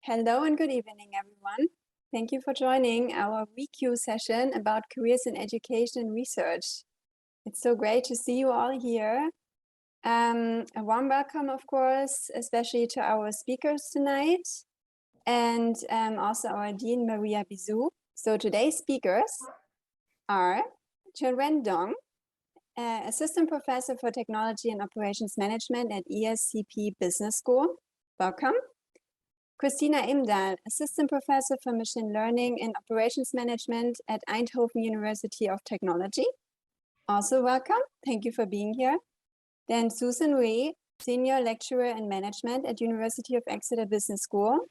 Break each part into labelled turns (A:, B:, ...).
A: Hello and good evening, everyone. Thank you for joining our WeQ session about careers in education and research. It's so great to see you all here. A warm welcome, of course, especially to our speakers tonight and also our Dean, Maria Bizou. So today's speakers are Chen Dong, Assistant Professor for Technology and Operations Management at ESCP Business School. Welcome. Christina Imdahl, Assistant Professor for Machine Learning and Operations Management at Eindhoven University of Technology. Also welcome. Thank you for being here. Then Susan Rui, Senior Lecturer in Management at University of Exeter Business School.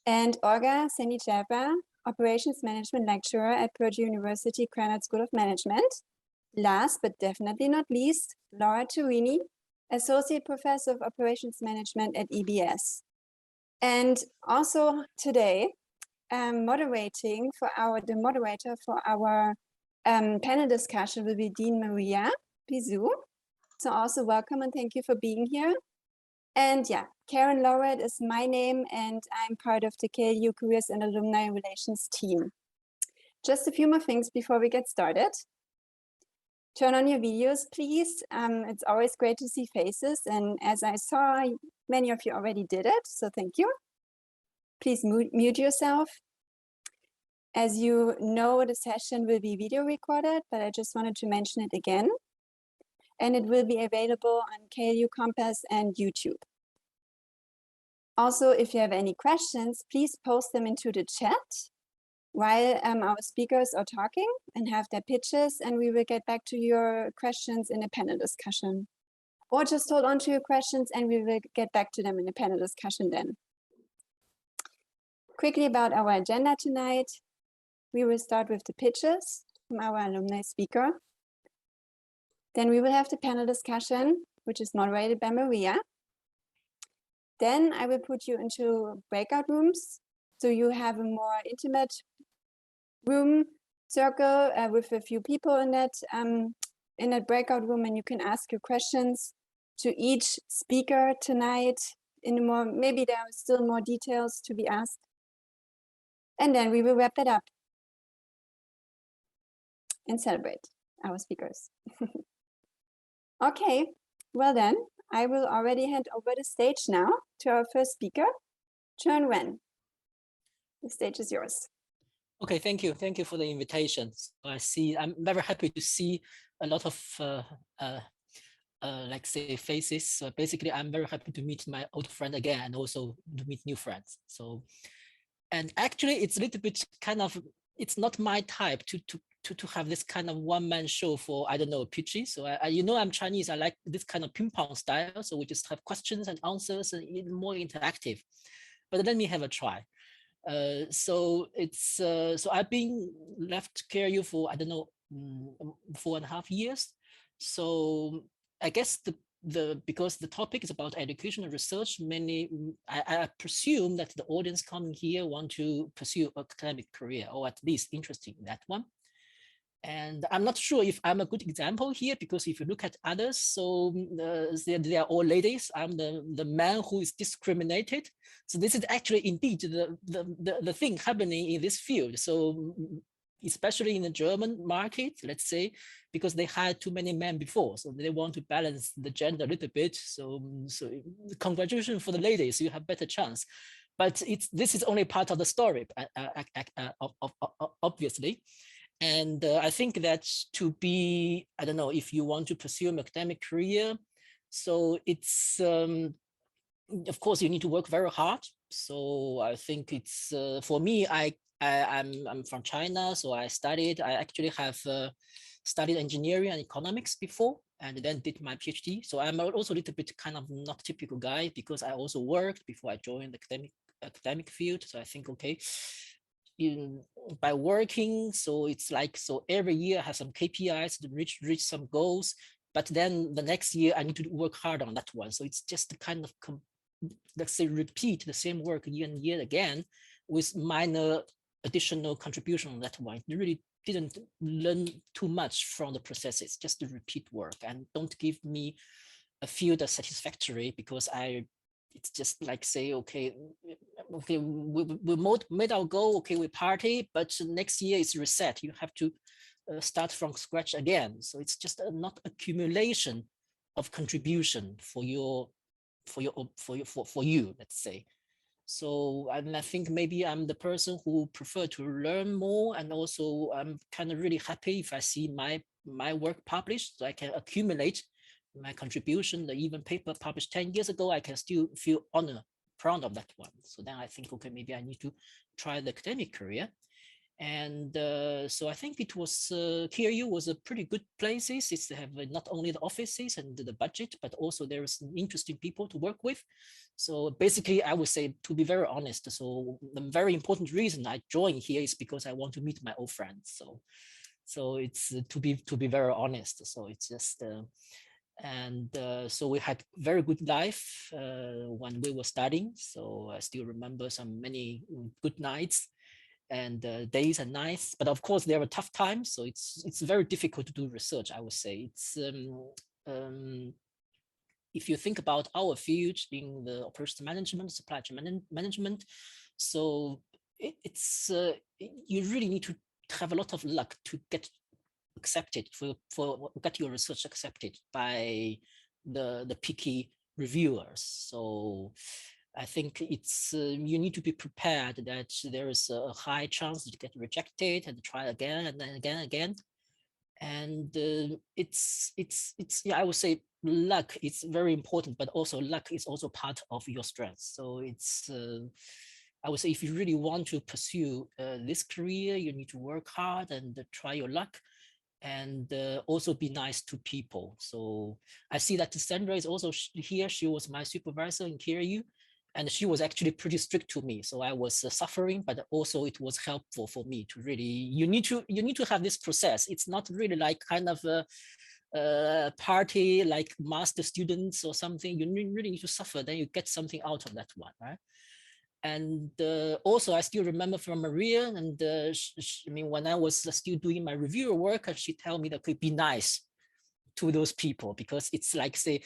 A: And Olga Senicheva, Operations Management Lecturer at Purdue University Granite School of Management. Last but definitely not least, Laura Turini, Associate Professor of Operations Management at EBS. And also today, the moderator for our panel discussion will be Dean Maria Bizou. So also welcome and thank you for being here. And yeah, Karen Laureate is my name and I'm part of the KLU Careers and Alumni Relations team. Just a few more things before we get started. Turn on your videos, please. It's always great to see faces. And as I saw, many of you already did it, so thank you. Please mute yourself. As you know, the session will be video recorded, but I just wanted to mention it again. And it will be available on KLU Compass and YouTube. Also, if you have any questions, please post them into the chat while our speakers are talking and have their pitches, and we will get back to your questions in a panel discussion. Or just hold on to your questions and we will get back to them in a panel discussion then. Quickly about our agenda tonight, we will start with the pitches from our alumni speaker. Then we will have the panel discussion, which is moderated by Maria. Then I will put you into breakout rooms, so you have a more intimate room circle with a few people in that breakout room, and you can ask your questions to each speaker tonight. Maybe there are still more details to be asked, and then we will wrap it up and celebrate our speakers. Okay, well then, I will already hand over the stage now to our first speaker, Chen Wen. The stage is yours.
B: Okay, thank you. Thank you for the invitation. I'm very happy to see a lot of like say faces. So basically, I'm very happy to meet my old friend again and also to meet new friends. So, and actually, it's a little bit kind of, it's not my type to have this kind of one-man show for, I don't know, pitchy. So you know, I'm Chinese. I like this kind of ping pong style. So we just have questions and answers and even more interactive. But let me have a try. So I've been left KLU for, I don't know, 4.5 years. So I guess because the topic is about education and research, I presume that the audience coming here want to pursue academic career, or at least interested in that one. And I'm not sure if I'm a good example here, because if you look at others, so they are all ladies. I'm the man who is discriminated. So this is actually indeed the thing happening in this field. So especially in the German market, let's say, because they had too many men before. So they want to balance the gender a little bit. So congratulations for the ladies, you have better chance. But this is only part of the story, obviously. And I think that to be, I don't know, if you want to pursue an academic career, so it's, of course, you need to work very hard. So I think it's, for me, I'm from China, so I actually have studied engineering and economics before, and then did my PhD. So I'm also a little bit kind of not typical guy, because I also worked before I joined the academic field. So I think, okay, by working, so it's like, so every year I have some KPIs to reach some goals, but then the next year I need to work hard on that one. So it's just the kind of, let's say, repeat the same work year and year again with minor additional contribution on that one. You really didn't learn too much from the processes, just to repeat work, and don't give me a field that's satisfactory, because it's just like say, okay, we made our goal, okay, we party, but next year is reset. You have to start from scratch again. So it's just not accumulation of contribution for you, let's say. So I think maybe I'm the person who prefer to learn more, and also I'm kind of really happy if I see my work published, so I can accumulate my contribution. The even paper published 10 years ago, I can still feel honor, proud of that one. So then I think, okay, maybe I need to try the academic career. And so I think it was KLU was a pretty good places. It's have not only the offices and the budget, but also there is interesting people to work with. So basically, I would say, to be very honest, so the very important reason I joined here is because I want to meet my old friends. So it's to be very honest. So it's just and so we had very good life when we were studying. So I still remember some many good nights and days and nights. But of course, there were tough times. So it's very difficult to do research, I would say. It's if you think about our field being the operations management, supply chain management, so it's you really need to have a lot of luck to get accepted for get your research accepted by the picky reviewers. So I think it's you need to be prepared that there is a high chance to get rejected and try again and then again. And it's yeah, I would say luck is very important, but also luck is also part of your strength. So it's I would say if you really want to pursue this career, you need to work hard and try your luck, and also be nice to people. So I see that Sandra is also here. She was my supervisor in KLU, and she was actually pretty strict to me. So I was suffering, but also it was helpful for me to really, you need to have this process. It's not really like kind of a party like master students or something. You really need to suffer, then you get something out of that one, right? And also, I still remember from Maria, and I mean, when I was still doing my reviewer work, she tell me that could be nice to those people, because it's like, say,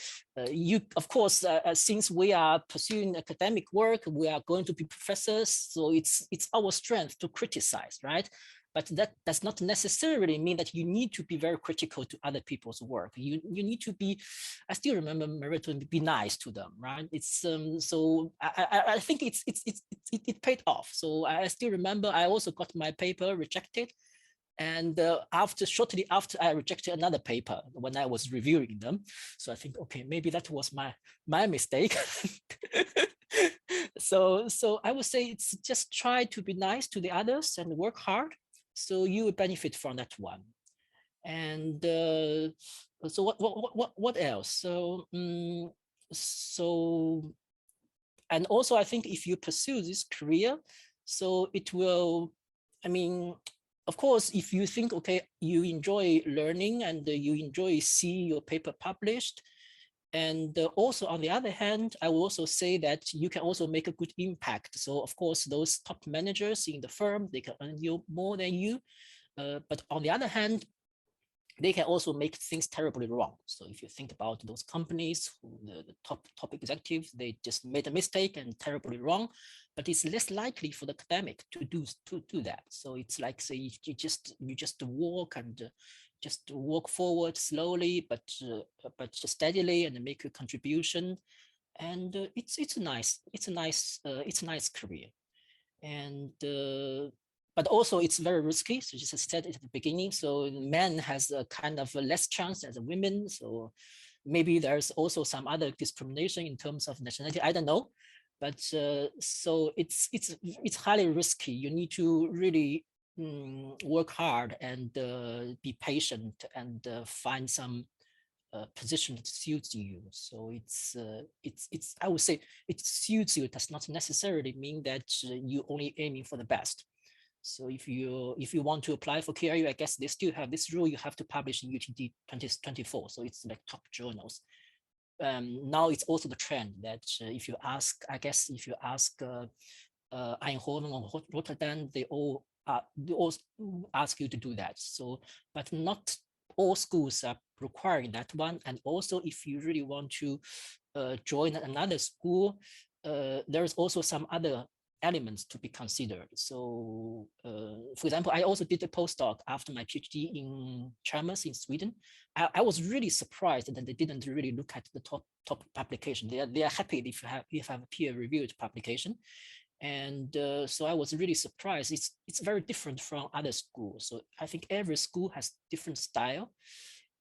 B: you, of course, since we are pursuing academic work, we are going to be professors, so it's our strength to criticize, right? But that does not necessarily mean that you need to be very critical to other people's work. You need to be, I still remember Maria to be nice to them, right? It's so I think it paid off. So I still remember I also got my paper rejected, and shortly after, I rejected another paper when I was reviewing them. So I think, okay, maybe that was my mistake. So I would say it's just try to be nice to the others and work hard, so you will benefit from that one. And so what else? So so, and also I think if you pursue this career, so it will, I mean, of course, if you think, okay, you enjoy learning and you enjoy seeing your paper published, and also on the other hand, I will also say that you can also make a good impact. So of course, those top managers in the firm, they can earn you more than you. But on the other hand, they can also make things terribly wrong. So if you think about those companies, the top executives, they just made a mistake and terribly wrong, but it's less likely for the academic to do that. So it's like, say, you just walk and just walk forward slowly, but steadily, and make a contribution. And it's a nice career. And but also it's very risky. So just as I said at the beginning, so men has a kind of a less chance as a women. So maybe there's also some other discrimination in terms of nationality. I don't know, but so it's highly risky. You need to really work hard and be patient and find some position that suits you. So it's I would say it suits you does not necessarily mean that you only aiming for the best. So if you want to apply for KLU, I guess they still have this rule, you have to publish in UTD 2024. So it's like top journals. Now it's also the trend that if you ask Eindhoven or Rotterdam, they all ask you to do that. So, but not all schools are requiring that one. And also, if you really want to join another school, there's also some other elements to be considered. So, for example, I also did a postdoc after my PhD in Chalmers in Sweden. I was really surprised that they didn't really look at the top publication. They are happy if you have a peer-reviewed publication. And so I was really surprised. It's very different from other schools. So I think every school has different style.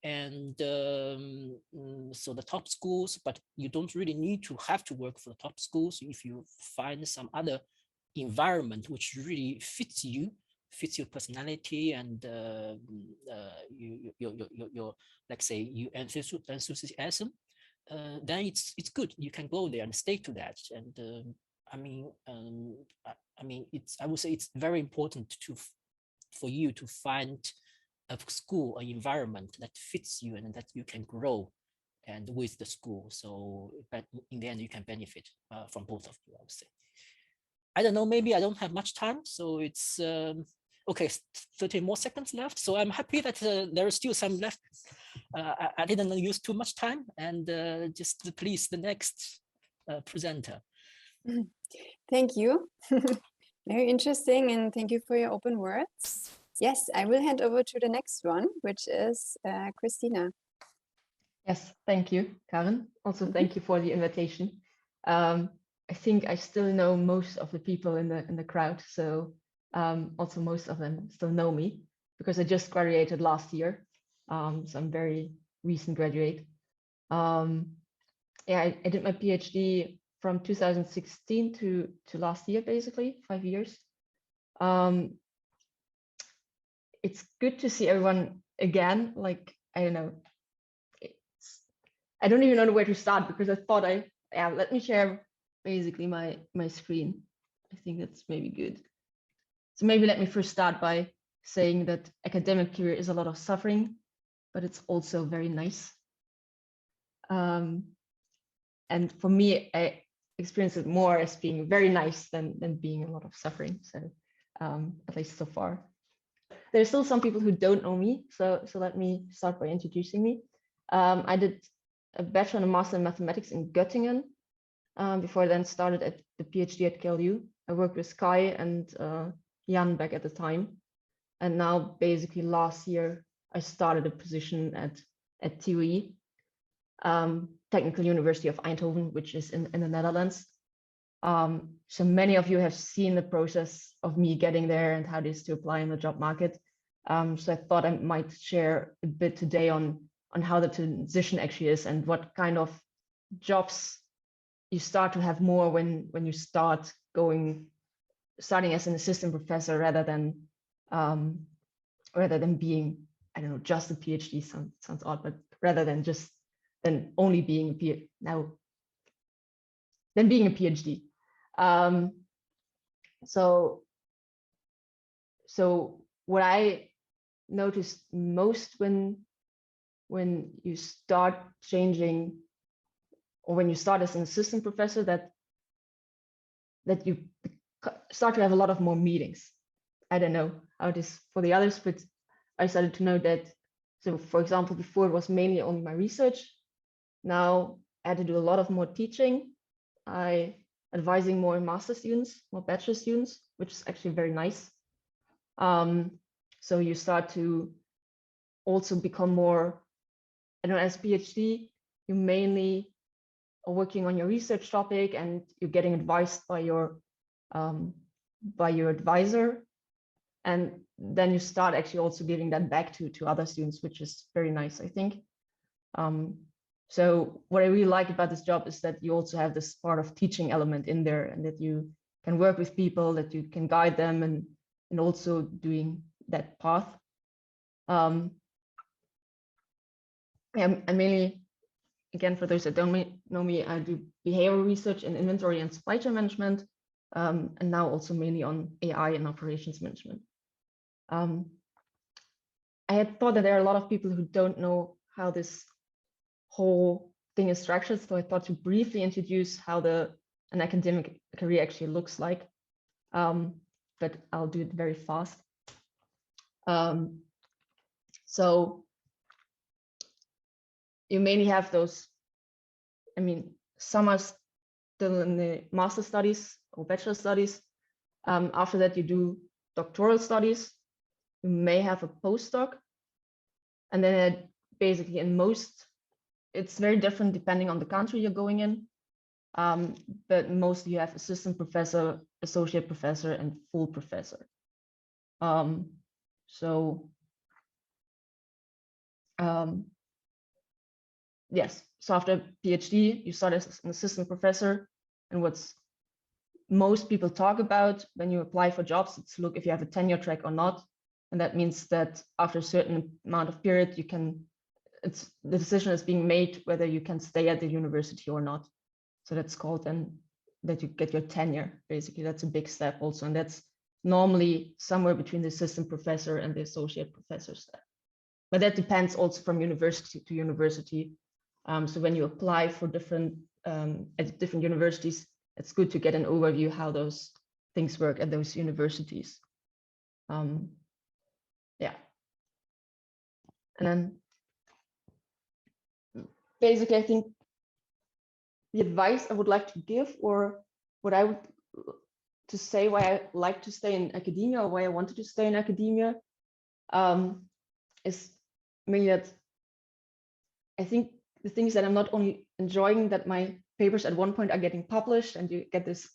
B: And so the top schools, but you don't really need to have to work for the top schools if you find some other environment which really fits your personality and your like say your enthusiasm. Then it's good. You can go there and stay to that. And I mean, I would say it's very important for you to find a school, an environment that fits you and that you can grow and with the school. So but in the end, you can benefit from both of you, I would say. I don't know, maybe I don't have much time. So it's okay, 30 more seconds left. So I'm happy that there is still some left. I didn't use too much time, and just please the next presenter.
A: Thank you. Very interesting, and thank you for your open words. Yes, I will hand over to the next one, which is Christina.
C: Yes, thank you, Karen. Also, thank you for the invitation. I think I still know most of the people in the crowd, so also most of them still know me because I just graduated last year, so I'm very recent graduate. Yeah, I did my PhD from 2016 to last year, basically 5 years. It's good to see everyone again. Like, I don't know, I don't even know where to start because I thought let me share basically my screen. I think that's maybe good. So maybe let me first start by saying that academic career is a lot of suffering, but it's also very nice. And for me, I experience it more as being very nice than being a lot of suffering. So at least so far. There's still some people who don't know me, so let me start by introducing me. I did a bachelor and a master in mathematics in Göttingen before I then started at the PhD at KLU. I worked with Kai and Jan back at the time. And now basically last year, I started a position at TUE, Technical University of Eindhoven, which is in the Netherlands. So many of you have seen the process of me getting there and how it is to apply in the job market. So I thought I might share a bit today on how the transition actually is and what kind of jobs you start to have more when you start starting as an assistant professor rather than being, I don't know, just a PhD. Sounds odd, but rather than only being being a PhD. So what I noticed most when you start changing, or when you start as an assistant professor, that you start to have a lot of more meetings. I don't know how it is for the others, but I started to know that. So for example, before it was mainly only my research. Now I had to do a lot of more teaching. I advising more master students, more bachelor students, which is actually very nice. So you start to also become more, I don't know, as a PhD, you mainly are working on your research topic and you're getting advised by your advisor. And then you start actually also giving that back to other students, which is very nice, I think. So what I really like about this job is that you also have this part of teaching element in there, and that you can work with people, that you can guide them, and also doing that path. I mainly, again, for those that don't know me, I do behavioral research in inventory and supply chain management, and now also mainly on AI and operations management. I had thought that there are a lot of people who don't know how this whole thing is structured, so I thought to briefly introduce how an academic career actually looks like, but I'll do it very fast. So you mainly have those, some are still in the master studies or bachelor studies. After that, you do doctoral studies. You may have a postdoc. And then basically in most, it's very different depending on the country you're going in. But mostly you have assistant professor, associate professor, and full professor. Yes, so after PhD, you start as an assistant professor. And what's most people talk about when you apply for jobs, it's look if you have a tenure track or not. And that means that after a certain amount of period, you can, the decision is being made whether you can stay at the university or not. So that's called then that you get your tenure. Basically, that's a big step also. And that's normally somewhere between the assistant professor and the associate professor step. But that depends also from university to university. So when you apply for different at different universities, it's good to get an overview how those things work at those universities. Yeah. And then basically, I think the advice I would like to give, or what I would to say why I like to stay in academia or why I wanted to stay in academia, is mainly that I think the things that I'm not only enjoying that my papers at one point are getting published and you get this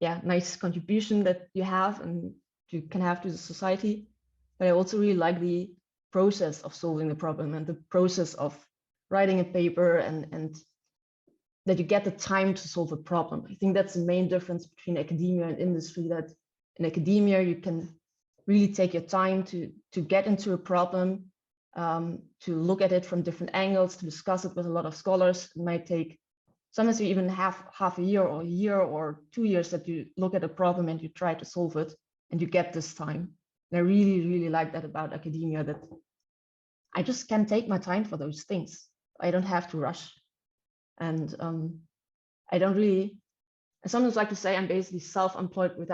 C: nice contribution that you have and you can have to the society, but I also really like the process of solving the problem and the process of writing a paper and that you get the time to solve a problem. I think that's the main difference between academia and industry, that in academia you can really take your time to get into a problem, to look at it from different angles, to discuss it with a lot of scholars. It might take, sometimes you even have half a year or 2 years that you look at a problem and you try to solve it, and you get this time. And I really, really like that about academia, that I just can take my time for those things. I don't have to rush. And I sometimes like to say I'm basically self-employed with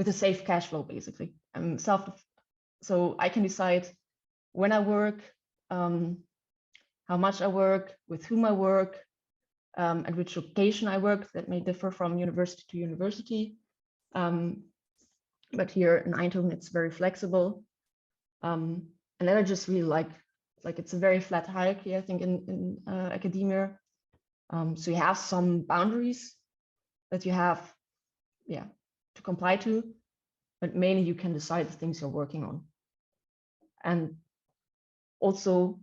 C: a safe cash flow, basically. So I can decide when I work, how much I work, with whom I work, and which location I work. That may differ from university to university. But here in Eindhoven, it's very flexible. And then I just really like it's a very flat hierarchy, I think, in academia. So you have some boundaries that you have, to comply to, but mainly you can decide the things you're working on. And also,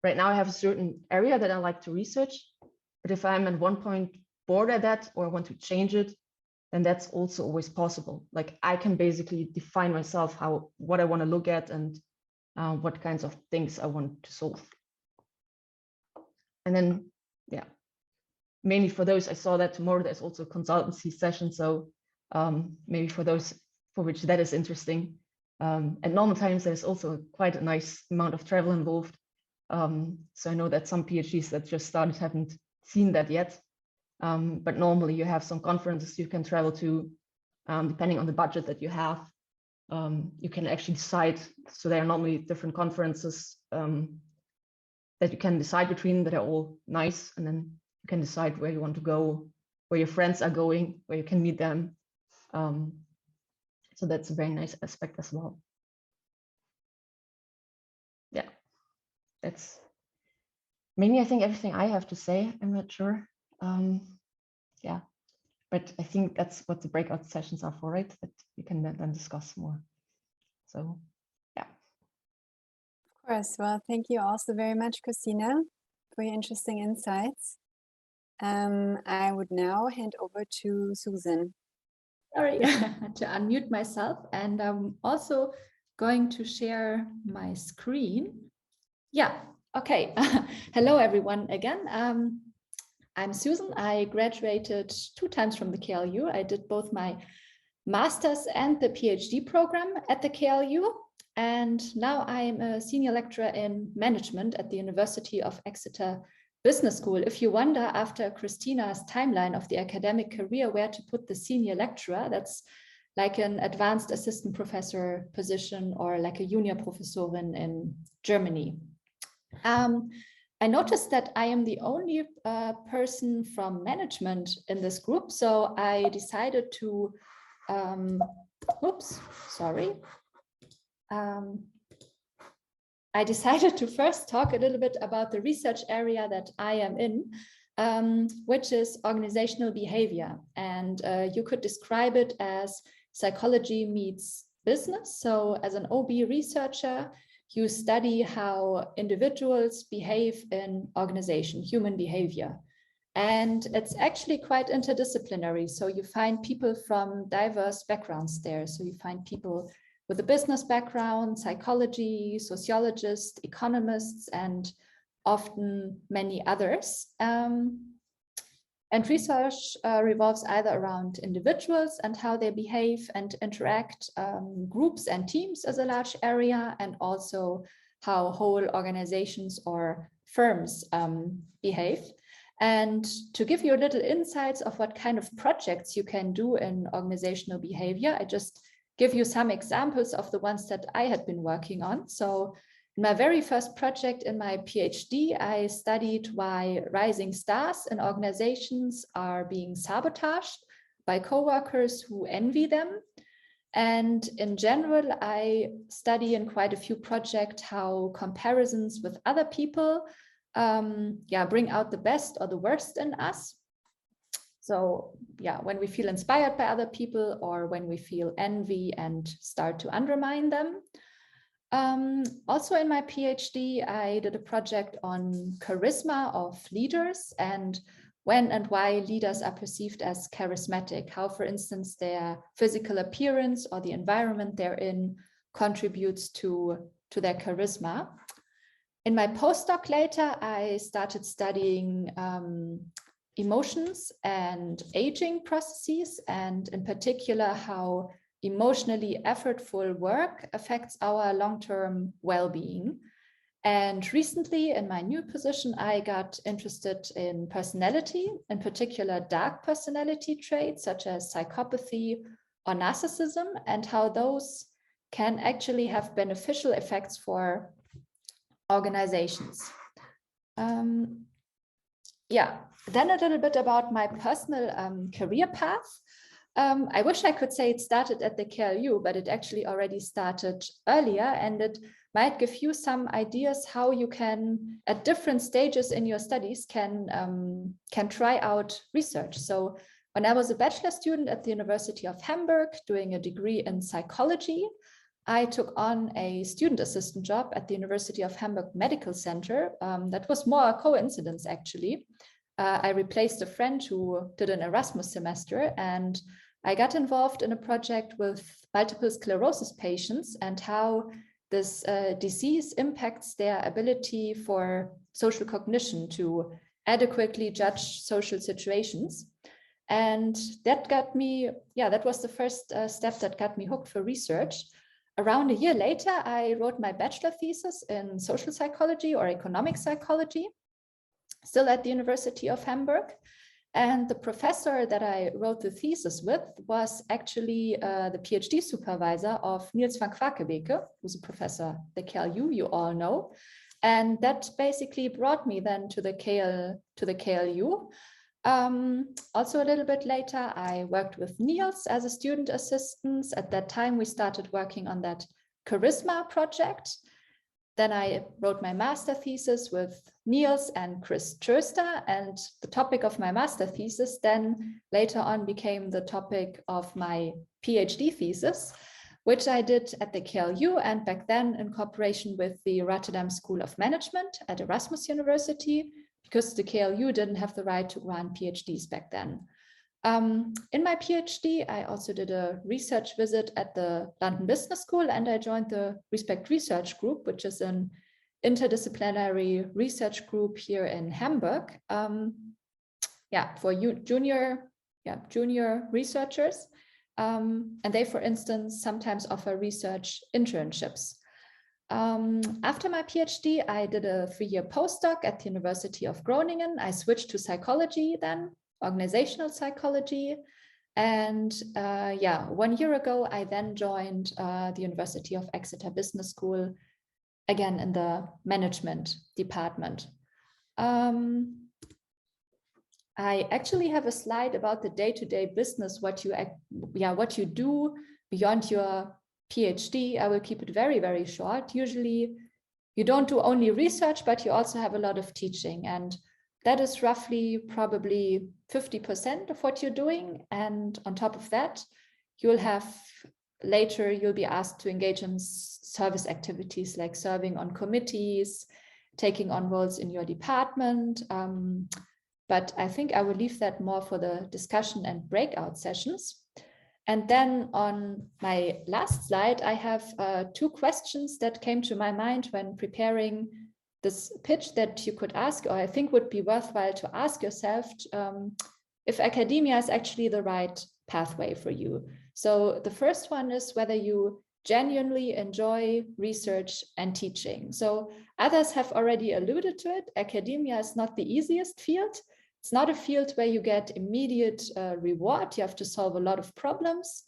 C: right now I have a certain area that I like to research, but if I'm at one point bored at that or want to change it, then that's also always possible. Like I can basically define myself what I want to look at and what kinds of things I want to solve. And then, mainly for those, I saw that tomorrow there's also a consultancy session. So maybe for those for which that is interesting. At normal times, there's also quite a nice amount of travel involved. So I know that some PhDs that just started haven't seen that yet. But normally you have some conferences you can travel to, depending on the budget that you have. You can actually decide. So there are normally different conferences that you can decide between that are all nice. And then you can decide where you want to go, where your friends are going, where you can meet them. So that's a very nice aspect as well. Yeah, that's mainly, I think, everything I have to say. I'm not sure. Yeah, but I think that's what the breakout sessions are for, right? That you can then discuss more. So, yeah.
A: Of course. Well, thank you also very much, Christina, for your interesting insights. I would now hand over to Susan.
D: Sorry to unmute myself, and I'm also going to share my screen. Yeah, okay. Hello, everyone again. I'm Susan. I graduated 2 times from the KLU. I did both my master's and the PhD program at the KLU. And now I'm a senior lecturer in management at the University of Exeter Business School. If you wonder, after Christina's timeline of the academic career, where to put the senior lecturer, that's like an advanced assistant professor position or like a junior professorin in Germany. I noticed that I am the only person from management in this group, so I decided to, I decided to first talk a little bit about the research area that I am in, which is organizational behavior. And you could describe it as psychology meets business. So as an OB researcher, you study how individuals behave in organization, human behavior. And it's actually quite interdisciplinary. So you find people from diverse backgrounds there. So you find people with a business background, psychology, sociologists, economists, and often many others. And research revolves either around individuals and how they behave and interact, groups and teams as a large area, and also how whole organizations or firms behave. And to give you a little insights of what kind of projects you can do in organizational behavior, I just give you some examples of the ones that I had been working on. So in my very first project in my PhD, I studied why rising stars in organizations are being sabotaged by coworkers who envy them. And in general, I study in quite a few projects how comparisons with other people bring out the best or the worst in us. So when we feel inspired by other people or when we feel envy and start to undermine them. Also in my PhD, I did a project on charisma of leaders and when and why leaders are perceived as charismatic, how, for instance, their physical appearance or the environment they're in contributes to their charisma. In my postdoc later, I started studying emotions and aging processes, and in particular, how emotionally effortful work affects our long-term well-being. And recently in my new position, I got interested in personality, in particular dark personality traits such as psychopathy or narcissism, and how those can actually have beneficial effects for organizations. Then a little bit about my personal career path. I wish I could say it started at the KLU, but it actually already started earlier, and it might give you some ideas how you can, at different stages in your studies, can try out research. So when I was a bachelor student at the University of Hamburg doing a degree in psychology, I took on a student assistant job at the University of Hamburg Medical Center. That was more a coincidence, actually. I replaced a friend who did an Erasmus semester, and I got involved in a project with multiple sclerosis patients and how this disease impacts their ability for social cognition to adequately judge social situations. And that got me, that was the first step that got me hooked for research. Around a year later, I wrote my bachelor thesis in social psychology or economic psychology, still at the University of Hamburg. And the professor that I wrote the thesis with was actually the PhD supervisor of Niels van Quakebeke, who's a professor at the KLU, you all know. And that basically brought me then to the KLU. Also a little bit later, I worked with Niels as a student assistant. At that time, we started working on that charisma project. Then I wrote my master thesis with Niels and Chris Tröster, and the topic of my master thesis then later on became the topic of my PhD thesis, which I did at the KLU and back then in cooperation with the Rotterdam School of Management at Erasmus University, because the KLU didn't have the right to grant PhDs back then. In my PhD, I also did a research visit at the London Business School, and I joined the Respect Research Group, which is an interdisciplinary research group here in Hamburg. For junior researchers. And they, for instance, sometimes offer research internships. After my PhD, I did a 3-year postdoc at the University of Groningen. I switched to psychology then, organizational psychology. And 1 year ago, I then joined the University of Exeter Business School again, in the management department. I actually have a slide about the day-to-day business, what you do beyond your PhD. I will keep it very, very short. Usually you don't do only research, but you also have a lot of teaching, and that is roughly probably 50% of what you're doing. And on top of that, you'll be asked to engage in service activities like serving on committees, taking on roles in your department. But I think I will leave that more for the discussion and breakout sessions. And then on my last slide, I have 2 questions that came to my mind when preparing this pitch that you could ask, or I think would be worthwhile to ask yourself, if academia is actually the right pathway for you. So the first one is whether you genuinely enjoy research and teaching. So others have already alluded to it. Academia is not the easiest field. It's not a field where you get immediate reward. You have to solve a lot of problems.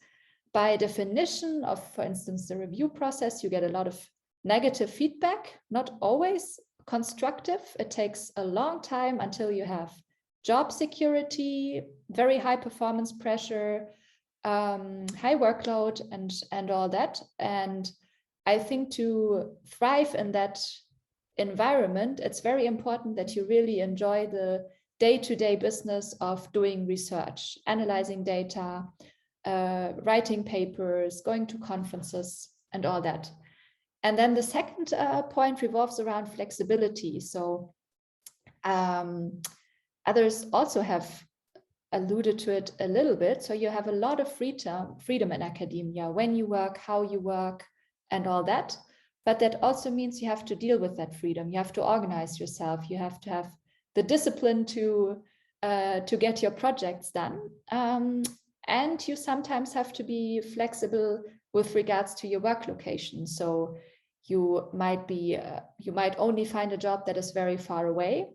D: By definition of, for instance, the review process, you get a lot of negative feedback, not always constructive. It takes a long time until you have job security, very high performance pressure, high workload, and all that. And I think to thrive in that environment, it's very important that you really enjoy the day-to-day business of doing research, analyzing data, writing papers, going to conferences, and all that. And then the second point revolves around flexibility. So others also have alluded to it a little bit. So you have a lot of freedom in academia, when you work, how you work, and all that. But that also means you have to deal with that freedom. You have to organize yourself. You have to have the discipline to get your projects done. And you sometimes have to be flexible with regards to your work location. So you might only find a job that is very far away.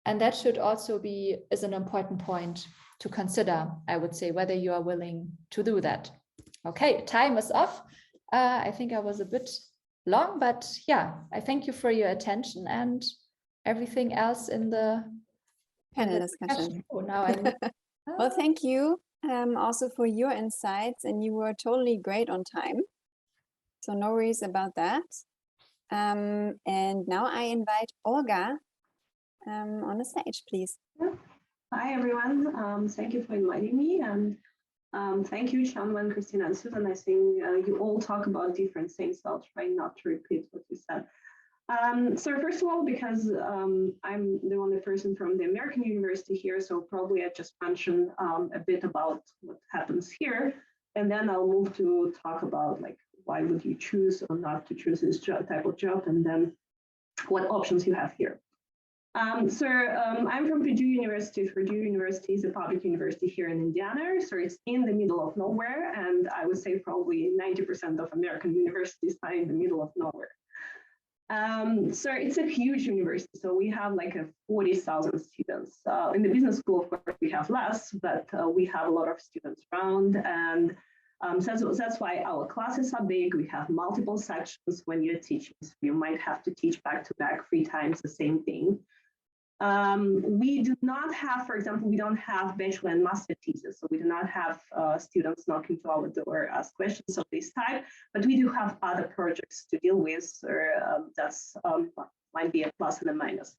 D: And that should also is an important point to consider, I would say, whether you are willing to do that. Okay, time is off. I think I was a bit long, but yeah, I thank you for your attention and everything else in the
A: panel discussion.
D: Oh, now I
A: Well, thank you also for your insights, and you were totally great on time. So no worries about that. And now I invite Olga on the stage, please.
E: Hi, everyone. Thank you for inviting me. And thank you, Shanwan, Christina, and Susan. I think you all talk about different things, so I'll try not to repeat what you said. So first of all, because I'm the only person from the American University here, so probably I just mention a bit about what happens here, and then I'll move to talk about like why would you choose or not to choose this type of job, and then what options you have here. I'm from Purdue University. Purdue University is a public university here in Indiana, so it's in the middle of nowhere, and I would say probably 90% of American universities are in the middle of nowhere. So it's a huge university. So we have like 40,000 students. In the business school, of course, we have less, but we have a lot of students around. And so that's why our classes are big. We have multiple sections when you're teaching. So you might have to teach back to back 3 times the same thing. We do not have, for example, we don't have bachelor and master thesis. So we do not have students knocking to our door, ask questions of this type, but we do have other projects to deal with. Or that's might be a plus and a minus.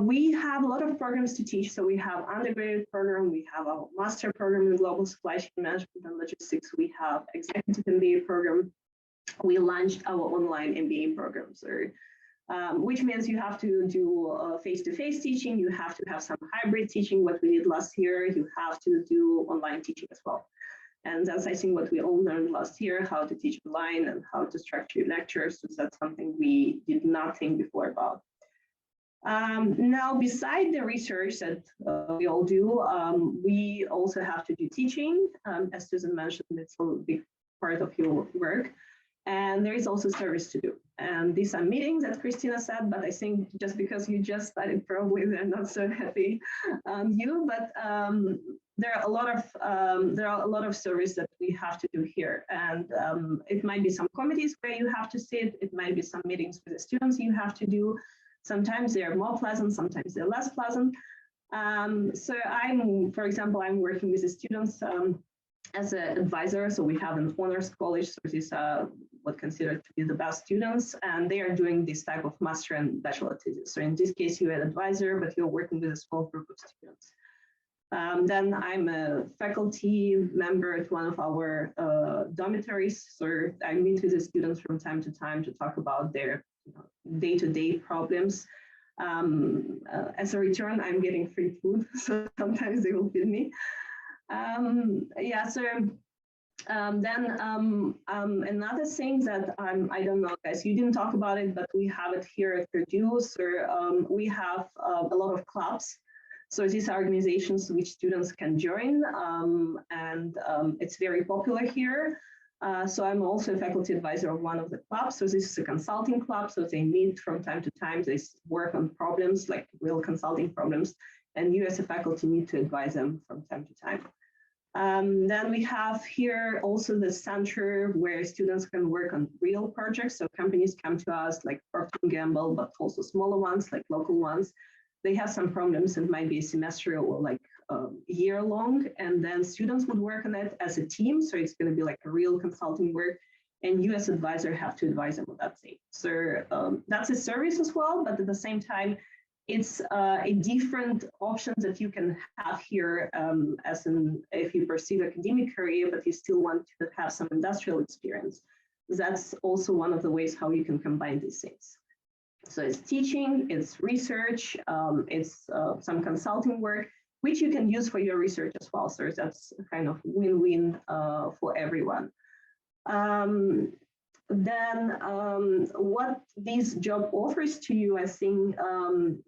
E: We have a lot of programs to teach. So we have undergraduate program, we have a master program in global supply chain management and logistics. We have executive MBA program. We launched our online MBA program. So which means you have to do face-to-face teaching, you have to have some hybrid teaching, what we did last year, you have to do online teaching as well. And that's, I think, what we all learned last year, how to teach online and how to structure lectures. So that's something we did not think before about. Now, beside the research that we all do, we also have to do teaching. As Susan mentioned, it's a big part of your work. And there is also service to do. And these are meetings that Christina said, but I think just because you just started, probably they're not so happy but there are a lot of service that we have to do here. And it might be some committees where you have to sit, it might be some meetings with the students you have to do. Sometimes they're more pleasant, sometimes they're less pleasant. So for example, I'm working with the students as an advisor. So we have an honors college, so these are what considered to be the best students, and they are doing this type of master and bachelor thesis. So in this case, you're an advisor, but you're working with a small group of students. Then I'm a faculty member at one of our dormitories. So I meet with the students from time to time to talk about their day-to-day problems. As a return, I'm getting free food, so sometimes they will feed me. Another thing that I don't know, guys, you didn't talk about it, but we have it here at Purdue. So we have a lot of clubs. So these are organizations which students can join, and it's very popular here. So I'm also a faculty advisor of one of the clubs. So this is a consulting club. So they meet from time to time. They work on problems, like real consulting problems, and you as a faculty need to advise them from time to time. Then we have here also the center where students can work on real projects. So companies come to us like Procter & Gamble, but also smaller ones like local ones. They have some problems, it might be a semester or like year long, and then students would work on it as a team. So it's going to be like a real consulting work, and you as advisor have to advise them on that thing. So that's a service as well, but at the same time, it's a different option that you can have here if you pursue academic career, but you still want to have some industrial experience. That's also one of the ways how you can combine these things. So it's teaching, it's research, it's some consulting work, which you can use for your research as well. So that's a kind of win-win for everyone. Then what this job offers to you, I think,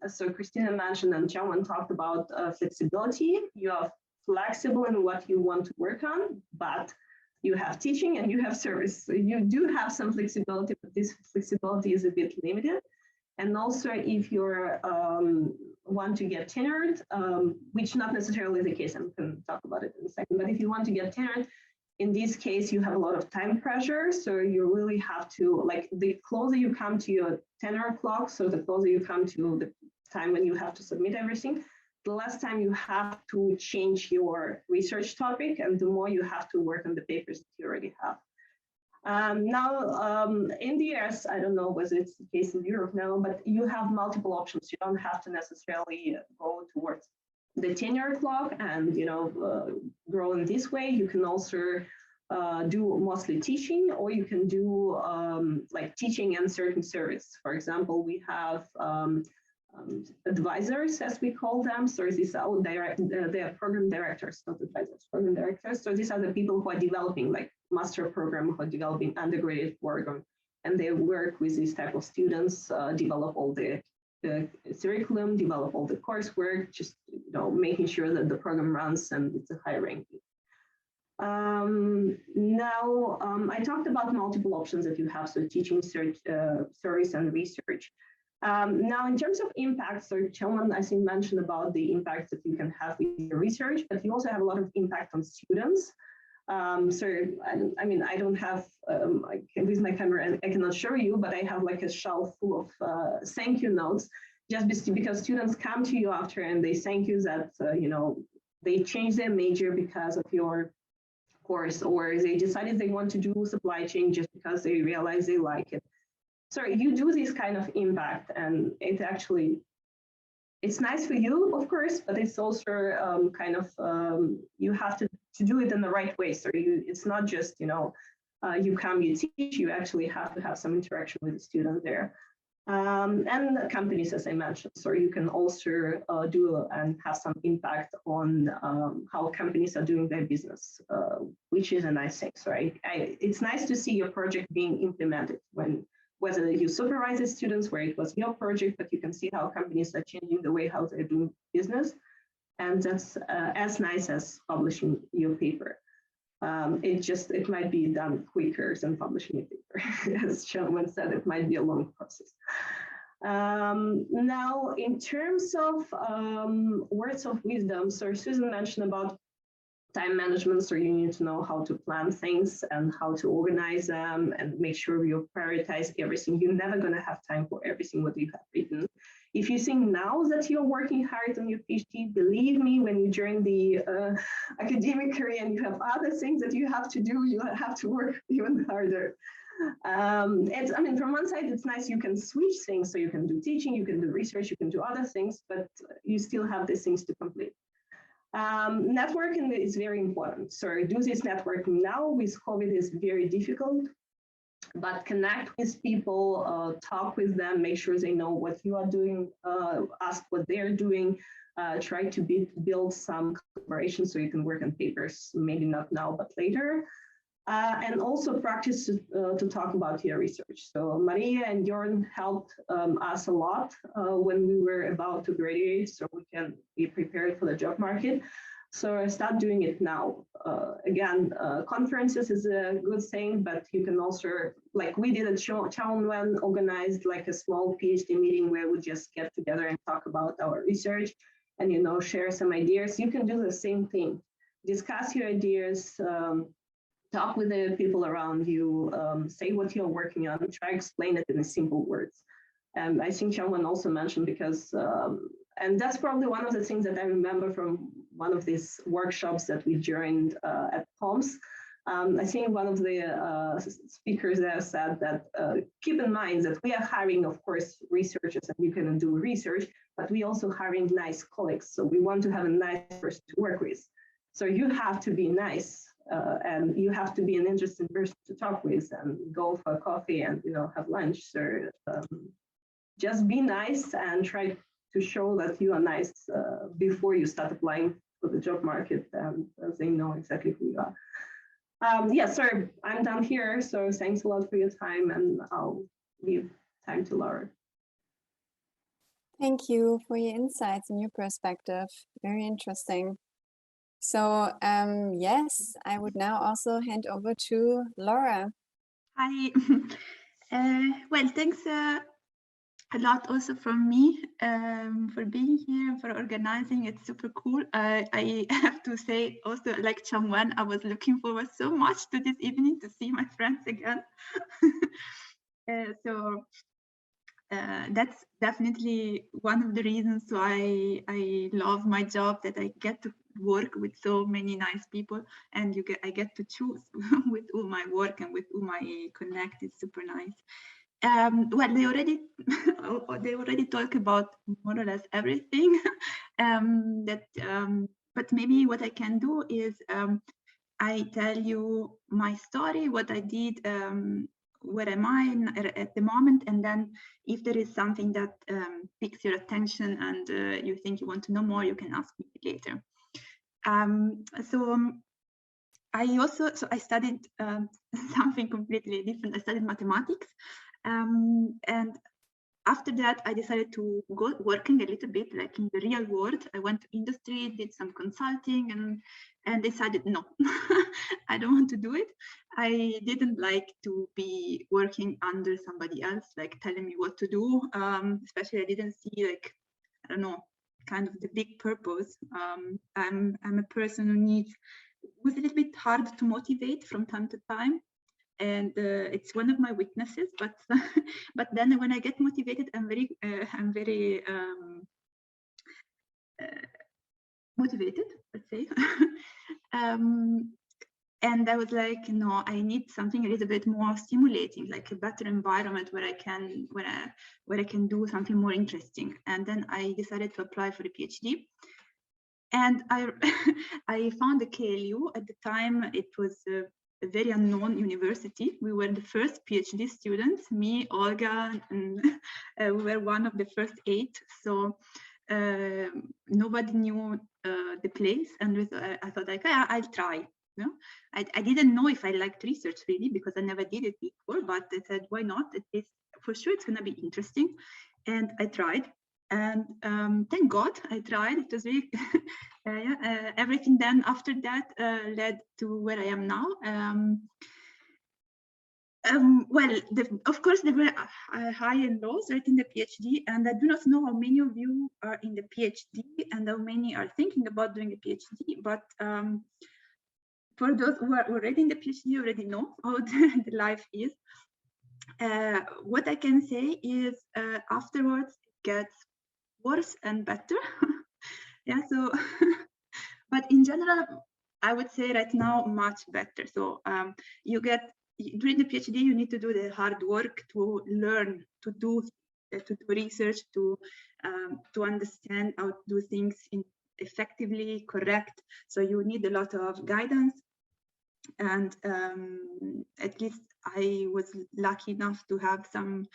E: so Christina mentioned and Chairman talked about flexibility. You are flexible in what you want to work on, but you have teaching and you have service. So you do have some flexibility, but this flexibility is a bit limited. And also if you want to get tenured, which not necessarily the case, I'm going to talk about it in a second, but if you want to get tenured, in this case, you have a lot of time pressure. So you really have to, like, the closer you come to your tenure clock, so the closer you come to the time when you have to submit everything, the less time you have to change your research topic and the more you have to work on the papers that you already have. Now, in the US, I don't know whether it's the case in Europe now, but you have multiple options. You don't have to necessarily go towards the tenure clock and grow in this way. You can also do mostly teaching, or you can do like teaching and certain service. For example, we have advisors, as we call them. So these are they are program directors, not advisors, program directors. So these are the people who are developing like master program, who are developing undergraduate program, and they work with these type of students, develop all the curriculum, develop all the coursework, just making sure that the program runs and it's a high ranking. Now, I talked about multiple options that you have, so teaching, service, and research. Now, in terms of impact, so Chelman, I think, mentioned about the impact that you can have with your research, but you also have a lot of impact on students. So, I don't have, with my camera, I cannot show you, but I have like a shelf full of thank you notes, just because students come to you after and they thank you that, they changed their major because of your course, or they decided they want to do supply chain just because they realize they like it. So you do this kind of impact, and it's nice for you, of course, but it's also you have to do it in the right way. So it's not just, you come, you teach, you actually have to have some interaction with the student there. And the companies, as I mentioned, so you can also do and have some impact on how companies are doing their business, which is a nice thing. So it's nice to see your project being implemented whether you supervise the students, where it was your project, but you can see how companies are changing the way how they're doing business. And that's as nice as publishing your paper. It might be done quicker than publishing a paper. As Shannon said, it might be a long process. Now, in terms of words of wisdom, so Susan mentioned about time management, so you need to know how to plan things and how to organize them and make sure you prioritize everything. You're never going to have time for everything what you have written. If you think now that you're working hard on your PhD, believe me, when you join the academic career and you have other things that you have to do, you have to work even harder. I mean, from one side, it's nice you can switch things, so you can do teaching, you can do research, you can do other things, but you still have these things to complete. Networking is very important. So do this networking now with COVID is very difficult, but connect with people, talk with them, make sure they know what you are doing, ask what they're doing, try to build some collaboration so you can work on papers, maybe not now, but later. And also practice to talk about your research. So Maria and Jorn helped us a lot when we were about to graduate, so we can be prepared for the job market. So start doing it now. Again, conferences is a good thing, but you can also, like we did at Changwon, organized like a small PhD meeting where we just get together and talk about our research and, you know, share some ideas. You can do the same thing. Discuss your ideas, talk with the people around you, say what you're working on, try to explain it in simple words. And I think Changwon also mentioned because, and that's probably one of the things that I remember from one of these workshops that we joined at POMS. I think one of the speakers there said that keep in mind that we are hiring, of course, researchers and you can do research, but we also hiring nice colleagues. So we want to have a nice person to work with. So you have to be nice. And you have to be an interesting person to talk with and go for coffee and, you know, have lunch. So just be nice and try to show that you are nice before you start applying for the job market and they know exactly who you are. Yeah, so I'm done here. So thanks a lot for your time and I'll leave time to Laura.
A: Thank you for your insights and your perspective. Very interesting. So yes, I would now also hand over to Laura.
F: Hi. Well, thanks a lot also from me for being here and for organizing. It's super cool. I have to say also, like Changwon, I was looking forward so much to this evening to see my friends again. So that's definitely one of the reasons why I love my job, that I get to work with so many nice people and I get to choose with whom I work and with whom I connect. It's super nice. Well, they already talk about more or less everything. But maybe what I can do is I tell you my story, what I did, where am I at the moment, and then if there is something that piques your attention and you think you want to know more, you can ask me later. I studied something completely different. I studied mathematics, and after that, I decided to go working a little bit like in the real world. I went to industry, did some consulting, and decided no, I don't want to do it. I didn't like to be working under somebody else, like telling me what to do. Especially, I didn't see like, I don't know, kind of the big purpose. I'm a person who was a little bit hard to motivate from time to time. And it's one of my weaknesses, but but then when I get motivated, I'm very motivated, let's say. And I was like, no, I need something a little bit more stimulating, like a better environment where I can do something more interesting. And then I decided to apply for the PhD. And I found the KLU. At the time, it was a very unknown university. We were the first PhD students, me, Olga, and we were one of the first 8. So nobody knew the place. And I thought, like, I'll try. You know? I didn't know if I liked research really, because I never did it before, but I said, why not? For sure, it's going to be interesting. And I tried. And thank God I tried. It was really everything then after that led to where I am now. Well, of course, there were high and lows right in the PhD, and I do not know how many of you are in the PhD and how many are thinking about doing a PhD. But for those who are already in the PhD, you already know how the life is. What I can say is afterwards it gets worse and better. Yeah, so but in general, I would say right now much better. So you get during the PhD, you need to do the hard work to learn, to do research, to understand how to do things effectively, correct. So you need a lot of guidance. And at least I was lucky enough to have some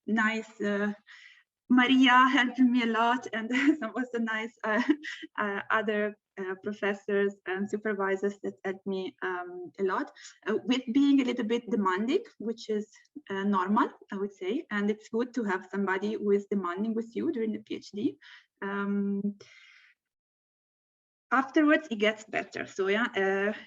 F: nice Maria helping me a lot, and some also nice other professors and supervisors that helped me a lot with being a little bit demanding, which is normal, I would say, and it's good to have somebody who is demanding with you during the PhD. Afterwards, it gets better. So yeah,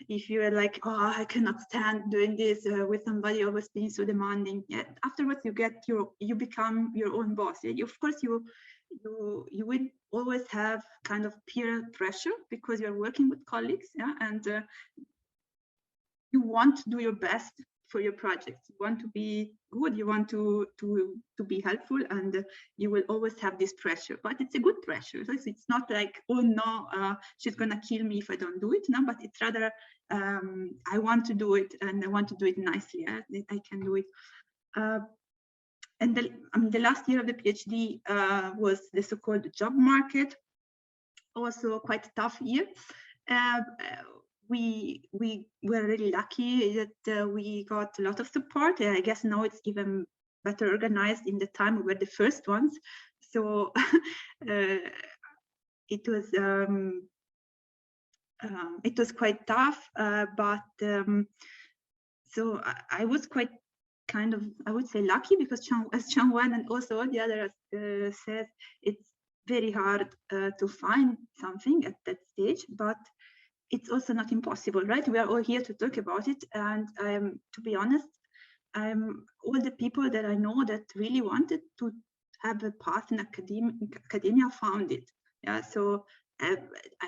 F: if you're like, oh, I cannot stand doing this with somebody always being so demanding, yeah, afterwards you become your own boss. Yeah? Of course, you will always have kind of peer pressure because you're working with colleagues, yeah, and you want to do your best for your project. You want to be good, you want to be helpful, and you will always have this pressure, but it's a good pressure. So it's not like, oh no, she's gonna kill me if I don't do it. No, but it's rather I want to do it, and I want to do it nicely. I can do it. And the last year of the PhD was the so-called job market, also quite a tough year. We were really lucky that we got a lot of support. I guess now it's even better organized. In the time we were the first ones, so it was quite tough. But so I was quite kind of, I would say, lucky, because as Changwan and also all the others said, it's very hard to find something at that stage, but it's also not impossible, right? We are all here to talk about it. And to be honest, all the people that I know that really wanted to have a path in academia found it. Yeah, so I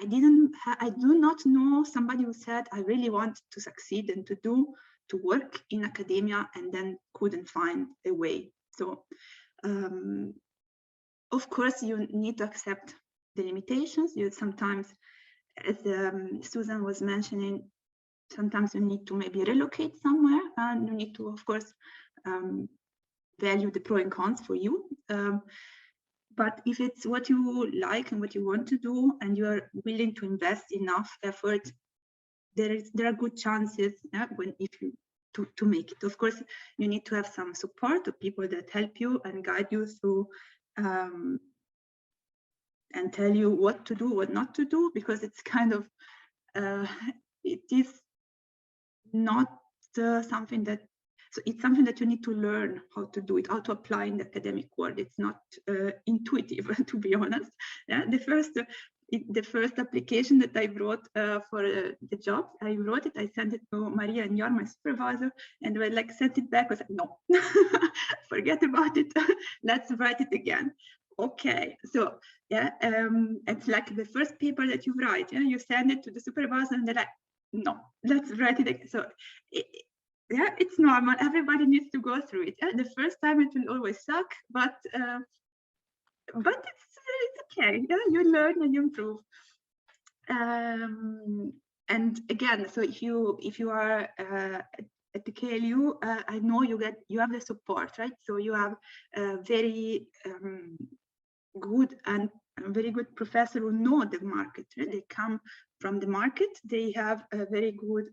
F: do not know somebody who said, I really want to succeed and to work in academia and then couldn't find a way. So of course you need to accept the limitations. You sometimes, as Susan was mentioning, sometimes you need to maybe relocate somewhere, and you need to, of course, value the pros and cons for you. But if it's what you like and what you want to do, and you are willing to invest enough effort, there are good chances to make it. Of course, you need to have some support of people that help you and guide you through and tell you what to do, what not to do, because it's kind of, it is not something that, so it's something that you need to learn how to do it, how to apply in the academic world. It's not intuitive, to be honest. Yeah, the first application that I wrote for the job, I wrote it, I sent it to Maria and Jar, my supervisor, and I like sent it back. I was like, no, forget about it. Let's write it again. Okay, so yeah, it's like the first paper that you write, yeah, you send it to the supervisor and they're like, no, let's write it again. So yeah, it's normal. Everybody needs to go through it. Yeah? The first time it will always suck, but it's okay. Yeah, you learn and you improve. And again, so if you are at the KLU, I know you have the support, right? So you have very good and very good professor who know the market. Right? They come from the market. They have a very good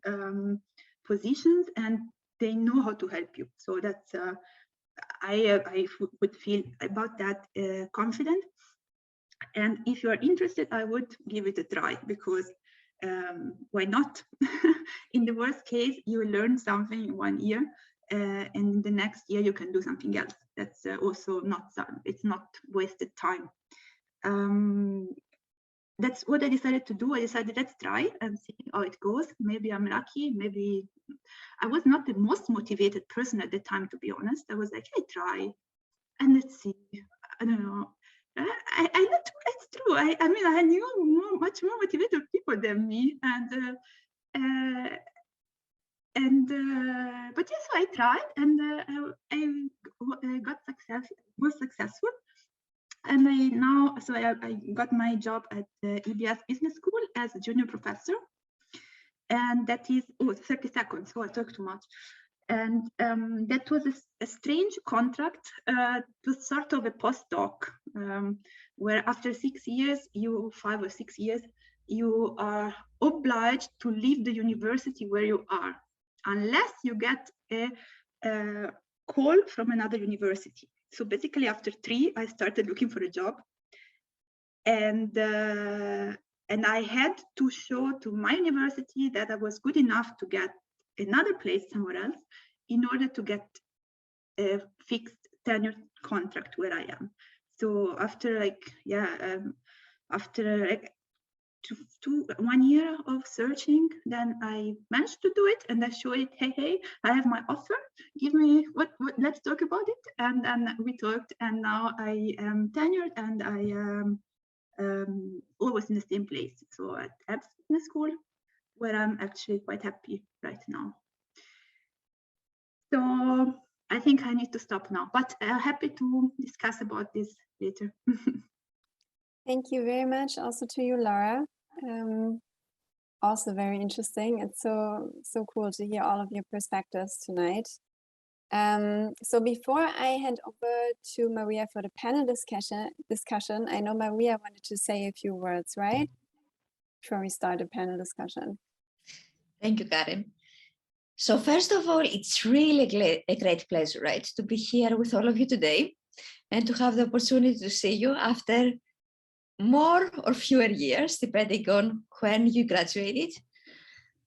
F: positions, and they know how to help you. So that's I would feel about that confident. And if you are interested, I would give it a try, because why not? In the worst case, you learn something in 1 year, and the next year you can do something else. That's also it's not wasted time. That's what I decided to do. I decided, let's try and see how it goes. Maybe I'm lucky. Maybe I was not the most motivated person at the time, to be honest. I was like, hey, try and let's see. I don't know. It's true. I mean, I knew much more motivated people than me, but yes, I tried, and I was successful. And I got my job at the EBS Business School as a junior professor. And that is, 30 seconds, so I talk too much. And that was a strange contract. It was sort of a postdoc, where after 6 years, 5 or 6 years, you are obliged to leave the university where you are, unless you get a call from another university. So basically, after 3, I started looking for a job, and I had to show to my university that I was good enough to get another place somewhere else in order to get a fixed tenure contract where I am. So after 1 year of searching, then I managed to do it, and I showed it, hey, I have my offer, give me what let's talk about it. And then we talked, and now I am tenured, and I am always in the same place. So at business school, where I'm actually quite happy right now. So I think I need to stop now, but happy to discuss about this later.
A: Thank you very much also to you, Laura. Also very interesting. It's so cool to hear all of your perspectives tonight. So before I hand over to Maria for the panel discussion, I know Maria wanted to say a few words, right? Before we start the panel discussion.
G: Thank you, Karen. So first of all, it's really a great pleasure, right, to be here with all of you today and to have the opportunity to see you after more or fewer years, depending on when you graduated.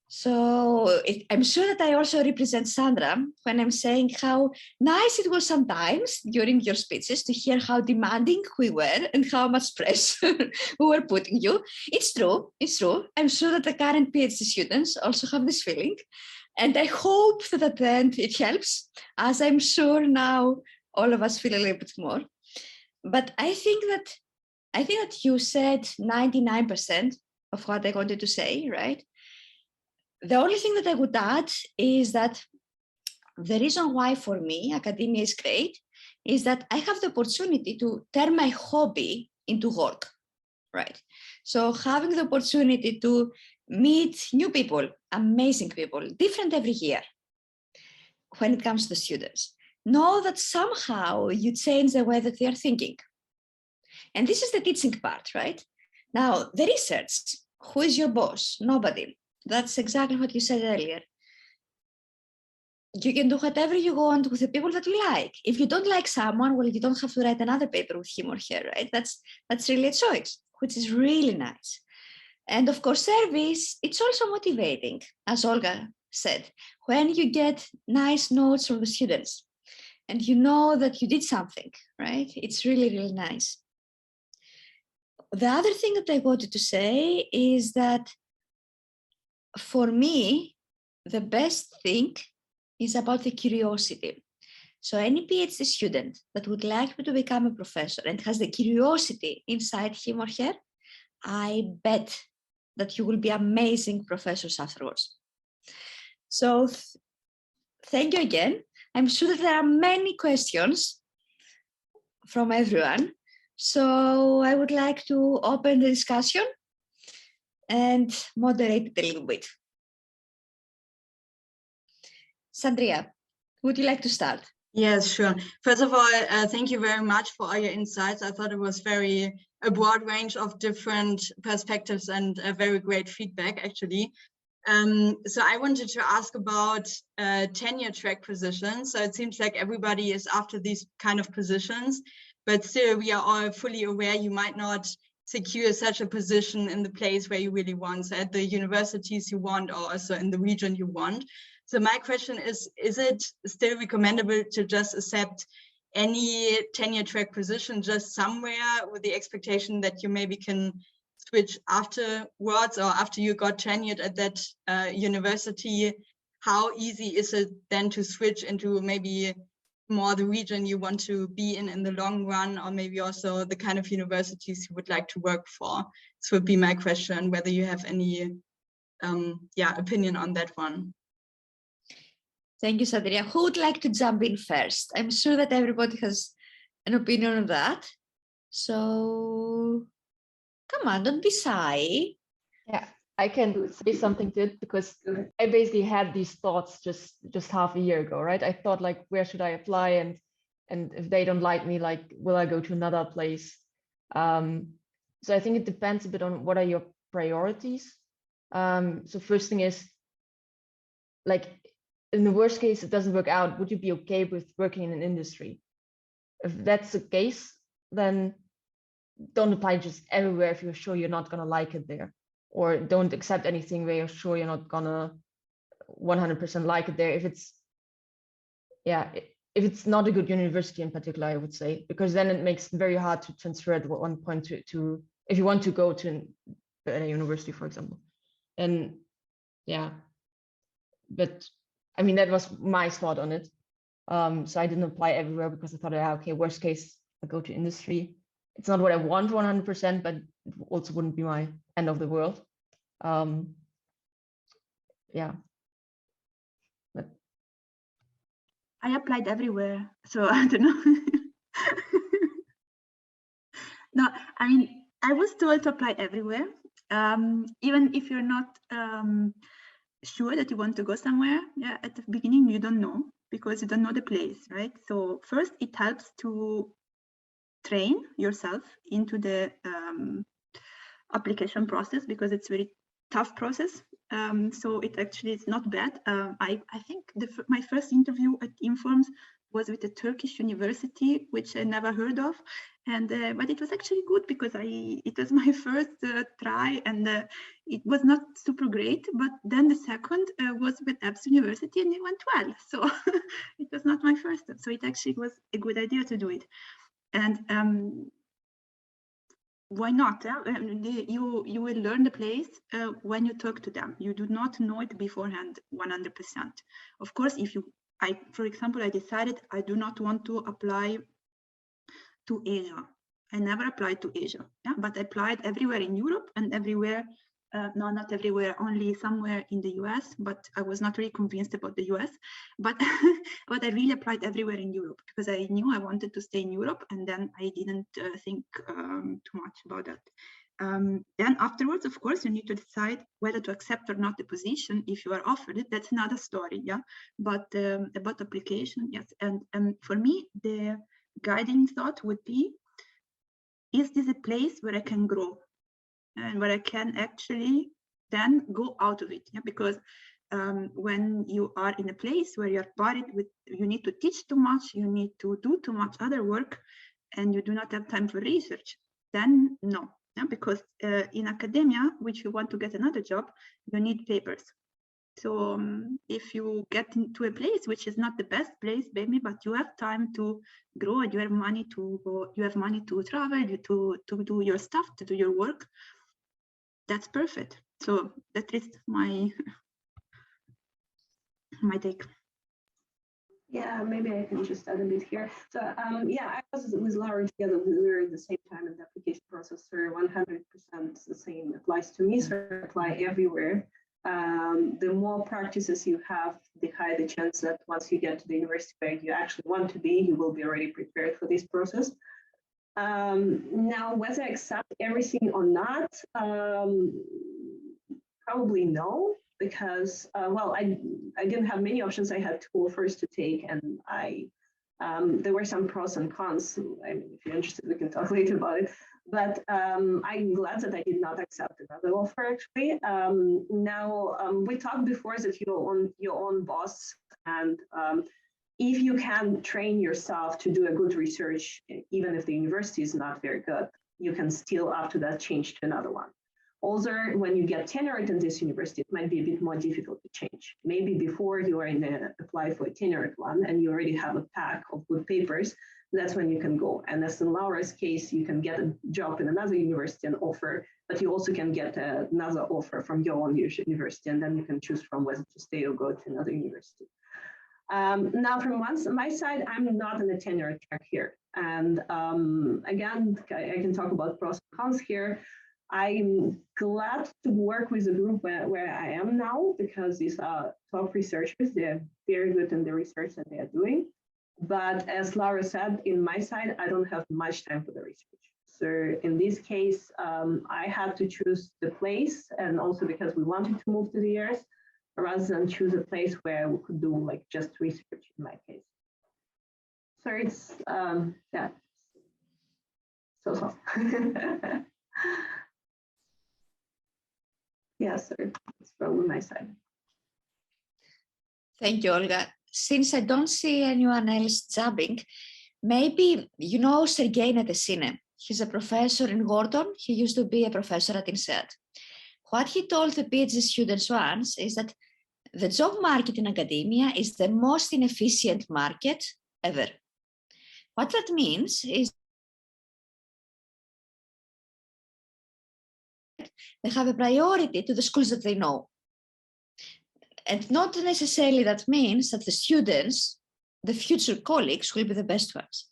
G: So I'm sure that I also represent Sandra when I'm saying how nice it was sometimes during your speeches to hear how demanding we were and how much pressure we were putting you. It's true. I'm sure that the current PhD students also have this feeling. And I hope that at the end it helps, as I'm sure now all of us feel a little bit more. But I think that you said 99% of what I wanted to say, right? The only thing that I would add is that the reason why for me academia is great is that I have the opportunity to turn my hobby into work, right? So having the opportunity to meet new people, amazing people, different every year when it comes to students, know that somehow you change the way that they are thinking. And this is the teaching part, right? Now, the research, who is your boss? Nobody. That's exactly what you said earlier. You can do whatever you want with the people that you like. If you don't like someone, well, you don't have to write another paper with him or her, right? That's really a choice, which is really nice. And of course, service, it's also motivating, as Olga said, when you get nice notes from the students and you know that you did something, right? It's really, really nice. The other thing that I wanted to say is that for me, the best thing is about the curiosity. So any PhD student that would like to become a professor and has the curiosity inside him or her, I bet that you will be amazing professors afterwards. So thank you again. I'm sure that there are many questions from everyone. So I would like to open the discussion and moderate it a little bit. Sandria, would you like to start?
H: Yes, sure. First of all, thank you very much for all your insights. I thought it was a broad range of different perspectives and very great feedback, actually. So I wanted to ask about tenure track positions. So it seems like everybody is after these kind of positions, but still we are all fully aware you might not secure such a position in the place where you really want, so at the universities you want or also in the region you want. So my question is it still recommendable to just accept any tenure track position just somewhere with the expectation that you maybe can switch afterwards or after you got tenured at that university? How easy is it then to switch into maybe more the region you want to be in the long run, or maybe also the kind of universities you would like to work for? This would be my question, whether you have any opinion on that one.
G: Thank you, Sandria. Who would like to jump in first? I'm sure that everybody has an opinion on that. So come on, don't be shy.
C: Yeah, I can say something to it because I basically had these thoughts just half a year ago, right? I thought like, where should I apply? And if they don't like me, like, will I go to another place? So I think it depends a bit on what are your priorities. So first thing is, like, in the worst case, it doesn't work out, would you be okay with working in an industry? If that's the case, then don't apply just everywhere if you're sure you're not gonna like it there. Or don't accept anything where you're sure you're not gonna 100% like it there. If it's not a good university in particular, I would say, because then it makes it very hard to transfer at one point to if you want to go to a university, for example. And yeah, but I mean, that was my thought on it. So I didn't apply everywhere because I thought, okay, worst case, I go to industry. It's not what I want 100%, but it also wouldn't be my end of the world. Yeah. But
F: I applied everywhere, so I don't know. No, I mean, I was told to apply everywhere, even if you're not sure that you want to go somewhere. Yeah, at the beginning you don't know because you don't know the place, right? So first, it helps to train yourself into the application process because it's a very tough process. So it actually is not bad. I think my first interview at Informs was with a Turkish university, which I never heard of, and but it was actually good because it was my first try, and it was not super great. But then the second was with EBS University, and it went well. So it was not my first, so it actually was a good idea to do it. And why not? You will learn the place when you talk to them. You do not know it beforehand 100%. Of course, for example, I decided I do not want to apply to Asia. I never applied to Asia, yeah, but I applied everywhere in Europe and everywhere. No, not everywhere, only somewhere in the US, but I was not really convinced about the US. But but I really applied everywhere in Europe because I knew I wanted to stay in Europe, and then I didn't think too much about that. Then afterwards, of course, you need to decide whether to accept or not the position. If you are offered it, that's another story, yeah. But about application, yes. And for me, the guiding thought would be, is this a place where I can grow? And where I can actually then go out of it, yeah? Because when you are in a place where you're buried with, you need to teach too much, you need to do too much other work, and you do not have time for research, then no, yeah? Because in academia, which you want to get another job, you need papers. So if you get into a place which is not the best place, maybe, but you have time to grow and you have money to go, you have money to travel, to do your stuff, to do your work, that's perfect. So that is my take.
E: Yeah, maybe I can just add a bit here. So yeah, I was with Laura together. We were at the same time in the application process. So 100% the same applies to me. So apply everywhere. The more practices you have, the higher the chance that once you get to the university where you actually want to be, you will be already prepared for this process. Now, whether I accept everything or not, probably no, because well, I didn't have many options. I had 2 offers to take, and there were some pros and cons. I mean, if you're interested, we can talk later about it. But I'm glad that I did not accept another offer, actually. Now, we talked before that you're your own boss, and if you can train yourself to do a good research, even if the university is not very good, you can still, after that, change to another one. Also, when you get tenured in this university, it might be a bit more difficult to change. Maybe before you are apply for a tenured one and you already have a pack of good papers, that's when you can go. And as in Laura's case, you can get a job in another university and offer, but you also can get another offer from your own university, and then you can choose from whether to stay or go to another university. Now, from my side, I'm not in a tenure track here. And again, I can talk about pros and cons here. I'm glad to work with a group where I am now, because these are top researchers. They're very good in the research that they are doing. But as Laura said, in my side, I don't have much time for the research. So in this case, I had to choose the place, and also because we wanted to move to the US, rather than choose a place where we could do like just research in my case. So it's, yeah, so. Yeah, so it's probably my side.
G: Thank you, Olga. Since I don't see anyone else jabbing, maybe you know Sergei Netesine. He's a professor in Gordon. He used to be a professor at INSEAD. What he told the PhD students once is that the job market in academia is the most inefficient market ever. What that means is they have a priority to the schools that they know. And not necessarily that means that the students, the future colleagues, will be the best ones.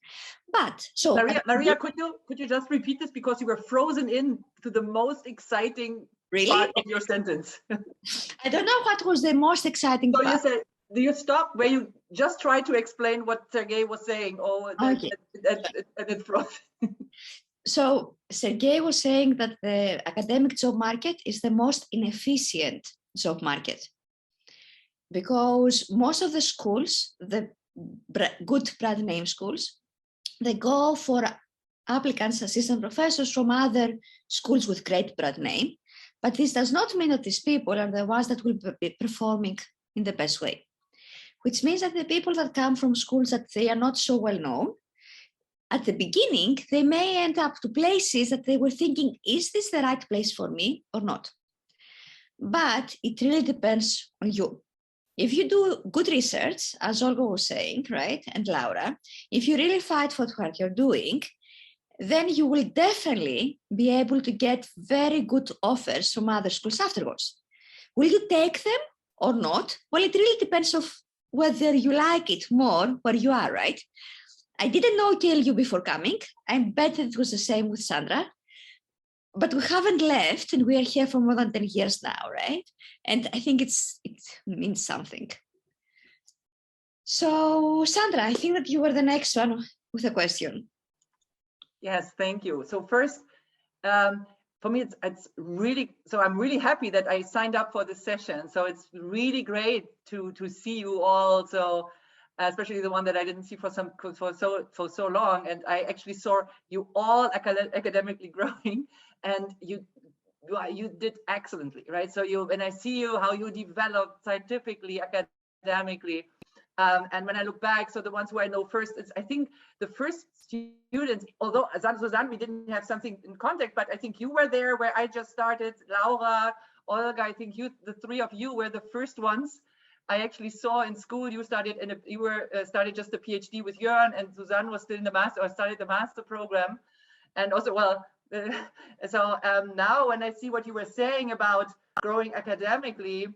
G: But so
I: Maria, could you just repeat this, because you were frozen in to the most exciting part of your sentence?
G: I don't know what was the most exciting part.
I: You said, do you stop where you just tried to explain what Sergei was saying? Oh,
G: okay.
I: And it froze.
G: So Sergei was saying that the academic job market is the most inefficient job market, because most of the schools, the good brand name schools, they go for applicants, assistant professors from other schools with great brand name. But this does not mean that these people are the ones that will be performing in the best way, which means that the people that come from schools that they are not so well known, at the beginning, they may end up to places that they were thinking, is this the right place for me or not? But it really depends on you. If you do good research, as Olga was saying, right, and Laura, if you really fight for what you're doing, then you will definitely be able to get very good offers from other schools afterwards. Will you take them or not? Well, it really depends on whether you like it more where you are, right? I didn't know KLU before coming. I bet that it was the same with Sandra. But we haven't left, and we are here for more than 10 years now, right? And I think it means something. So, Sandra, I think that you were the next one with a question.
I: Yes, thank you. So first, for me, it's really, so I'm really happy that I signed up for this session. So it's really great to see you all. So especially the one that I didn't see for so long, and I actually saw you all academically growing, and you did excellently, right? So when I see you, how you developed scientifically, academically, and when I look back, so the ones who I know first, I think the first students, although Suzanne, we didn't have something in contact, but I think you were there where I just started. Laura, Olga, I think the three of you were the first ones I actually saw in school. You started started just a PhD with Jörn, and Suzanne was still in the master, or started the master program. And also, well, now when I see what you were saying about growing academically,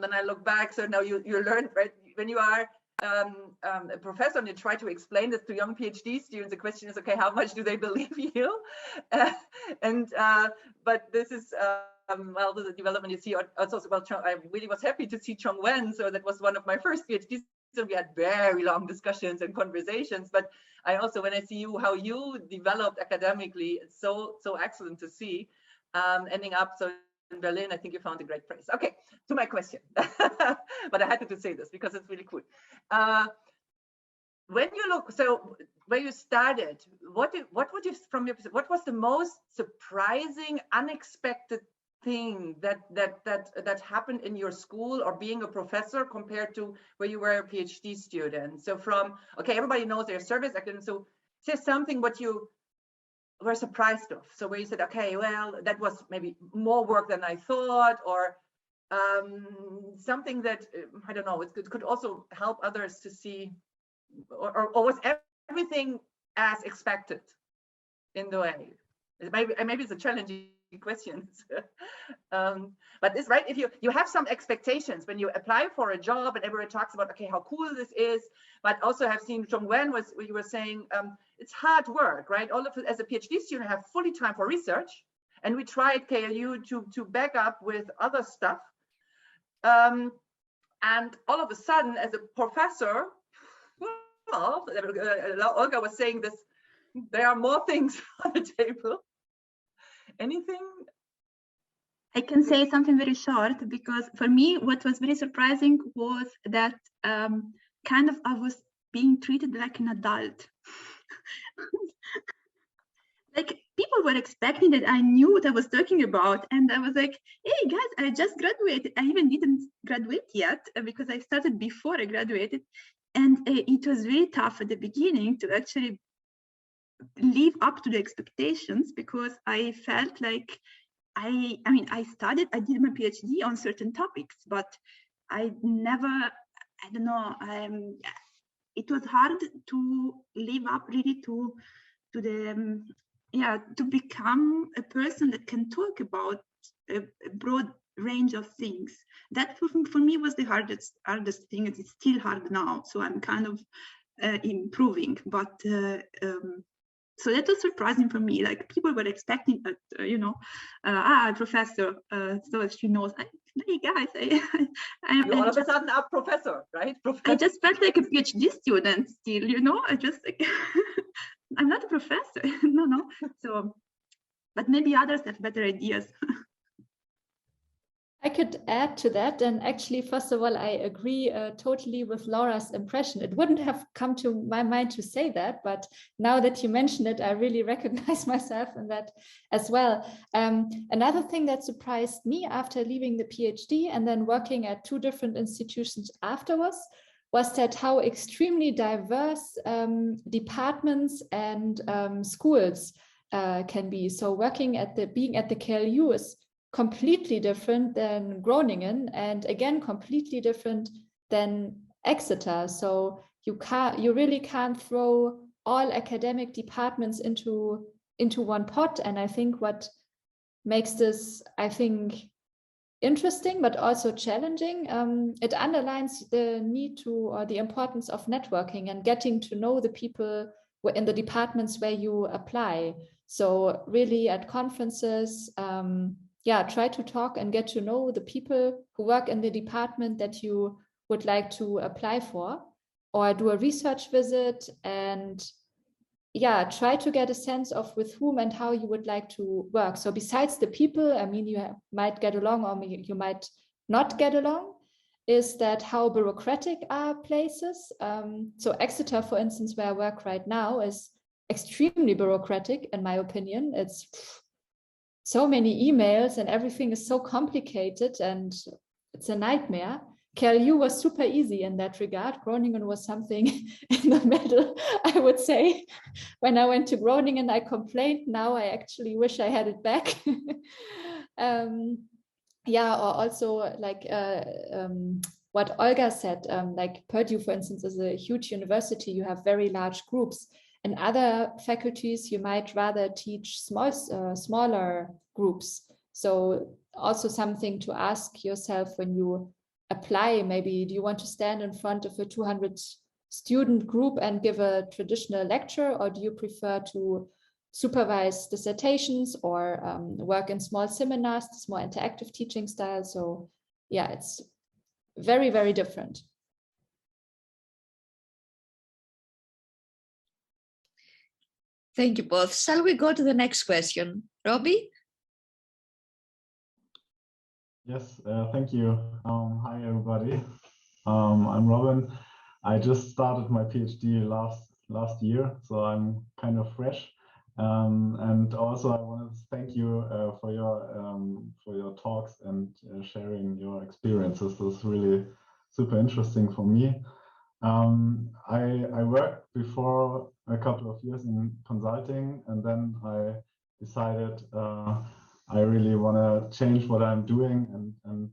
I: then I look back. So now you learn, right? When you are a professor and you try to explain this to young PhD students, the question is, okay, how much do they believe you? But this is. Well, the development you see also, well, I really was happy to see Chong Wen. So that was one of my first PhDs. So we had very long discussions and conversations. But I also, when I see you, how you developed academically, it's so excellent to see. Ending up so in Berlin, I think you found a great place. Okay, to my question. But I had to say this because it's really cool. When you look, so where you started, what was the most surprising, unexpected thing that happened in your school or being a professor compared to where you were a PhD student? So from, okay, everybody knows their service academic, so say something what you were surprised of? So where you said, okay, well, that was maybe more work than I thought, or something that, I don't know, it could also help others to see, or was everything as expected in the way? Maybe it's a challenging question. But it's right, if you have some expectations when you apply for a job, and everyone talks about, okay, how cool this is, but also have seen from when you were saying, it's hard work, right? All of it, as a PhD student, have fully time for research, and we tried KLU to back up with other stuff. And all of a sudden, as a professor, well, Olga was saying this, there are more things on the table. Anything?
F: I can say something very short, because for me, what was very surprising was that kind of I was being treated like an adult. Like, people were expecting that I knew what I was talking about. And I was like, hey guys, I just graduated. I even didn't graduate yet because I started before I graduated. And it was really tough at the beginning to actually live up to the expectations, because I felt like I did my PhD on certain topics, but I never, I don't know, it was hard to live up really to the, to become a person that can talk about a broad range of things. That for me was the hardest thing. It's still hard now, so I'm kind of improving, but so that was surprising for me. Like, people were expecting that, professor, so she knows. Hey guys,
I: you all of a sudden are professor, right?
F: I just felt like a PhD student still, I just like, I'm not a professor, no. So, but maybe others have better ideas.
D: I could add to that, and actually, first of all, I agree totally with Laura's impression. It wouldn't have come to my mind to say that, but now that you mention it, I really recognize myself in that as well. Another thing that surprised me after leaving the PhD and then working at 2 different institutions afterwards was that how extremely diverse departments and schools can be. So being at the KLU is completely different than Groningen, and again completely different than Exeter. So you really can't throw all academic departments into one pot. And I think what makes this, I think, interesting but also challenging, it underlines the need to, or the importance of networking and getting to know the people in the departments where you apply. So really at conferences, try to talk and get to know the people who work in the department that you would like to apply for, or do a research visit and try to get a sense of with whom and how you would like to work. So besides the people, I mean, you might get along or you might not get along, is that how bureaucratic are places. So Exeter, for instance, where I work right now, is extremely bureaucratic, in my opinion. It's so many emails and everything is so complicated and it's a nightmare. KLU was super easy in that regard. Groningen was something in the middle, I would say. When I went to Groningen, I complained. Now I actually wish I had it back. Or also like what Olga said, like Purdue, for instance, is a huge university. You have very large groups. In other faculties, you might rather teach smaller groups. So also something to ask yourself when you apply, maybe, do you want to stand in front of a 200 student group and give a traditional lecture, or do you prefer to supervise dissertations or work in small seminars, this more interactive teaching style? So yeah, it's very, very different.
G: Thank you both. Shall we go to the next question? Robbie?
J: Yes, thank you. Hi, everybody. I'm Robin. I just started my PhD last year, so I'm kind of fresh. And also, I want to thank you for your talks and sharing your experiences. This is really super interesting for me. I worked before a couple of years in consulting, and then I decided I really want to change what I'm doing and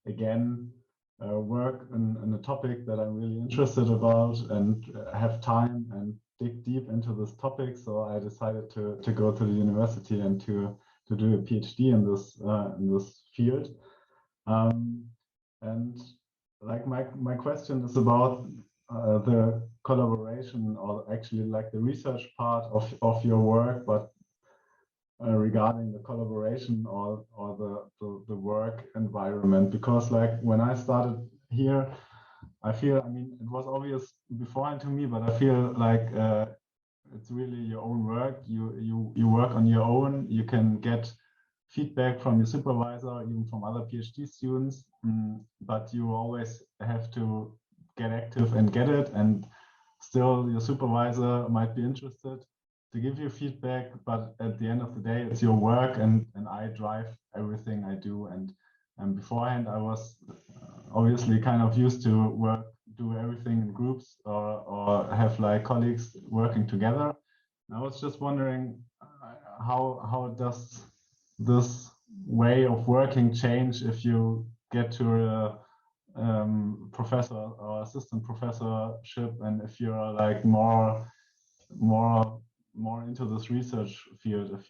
J: again work in a topic that I'm really interested about and have time and dig deep into this topic. So I decided to go to the university and to do a PhD in this field. And like my question is about the collaboration, or actually like the research part of your work, but regarding the collaboration or the work environment, because like when I started here, I feel, I mean, it was obvious beforehand to me, but I feel like it's really your own work. You work on your own. You can get feedback from your supervisor, even from other PhD students, but you always have to get active and get it. And still, your supervisor might be interested to give you feedback, but at the end of the day, it's your work, and I drive everything I do. And beforehand, I was obviously kind of used to do everything in groups or have like colleagues working together. And I was just wondering how does this way of working change if you get to a professor or assistant professorship, and if you're like more into this research field? If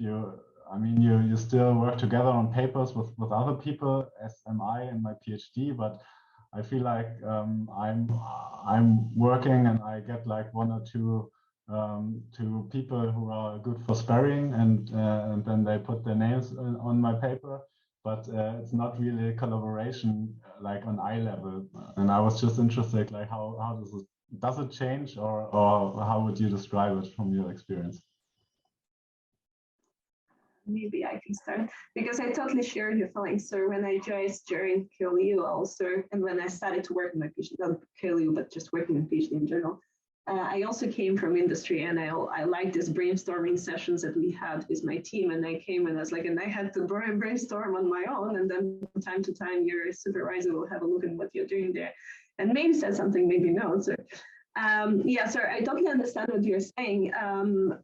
J: I mean, you still work together on papers with other people, as am I in my PhD, but I feel like I'm working and I get like one or two people who are good for sparring, and then they put their names on my paper, but it's not really collaboration like on eye level. And I was just interested, like how does it change, or how would you describe it from your experience?
E: Maybe I can start, because I totally share your feelings. So when I joined KLU also, and when I started to work in my PhD, not KLU, but just working in PhD in general, I also came from industry, and I like these brainstorming sessions that we had with my team. And I came and I was like, and I had to brainstorm on my own. And then from time to time, your supervisor will have a look at what you're doing there, and maybe said something, maybe no. So yeah, so I totally understand what you're saying.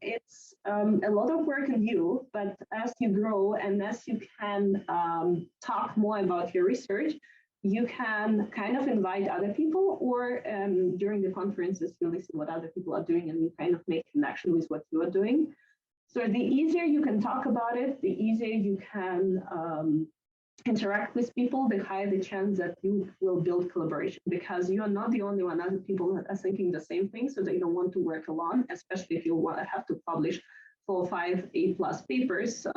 E: It's a lot of work on you, but as you grow and as you can talk more about your research, you can kind of invite other people, or during the conferences, you listen what other people are doing and you kind of make connection with what you are doing. So the easier you can talk about it, the easier you can interact with people, the higher the chance that you will build collaboration, because you are not the only one. Other people are thinking the same thing, so they don't want to work alone, especially if you have to publish 4, 5, 8+ papers.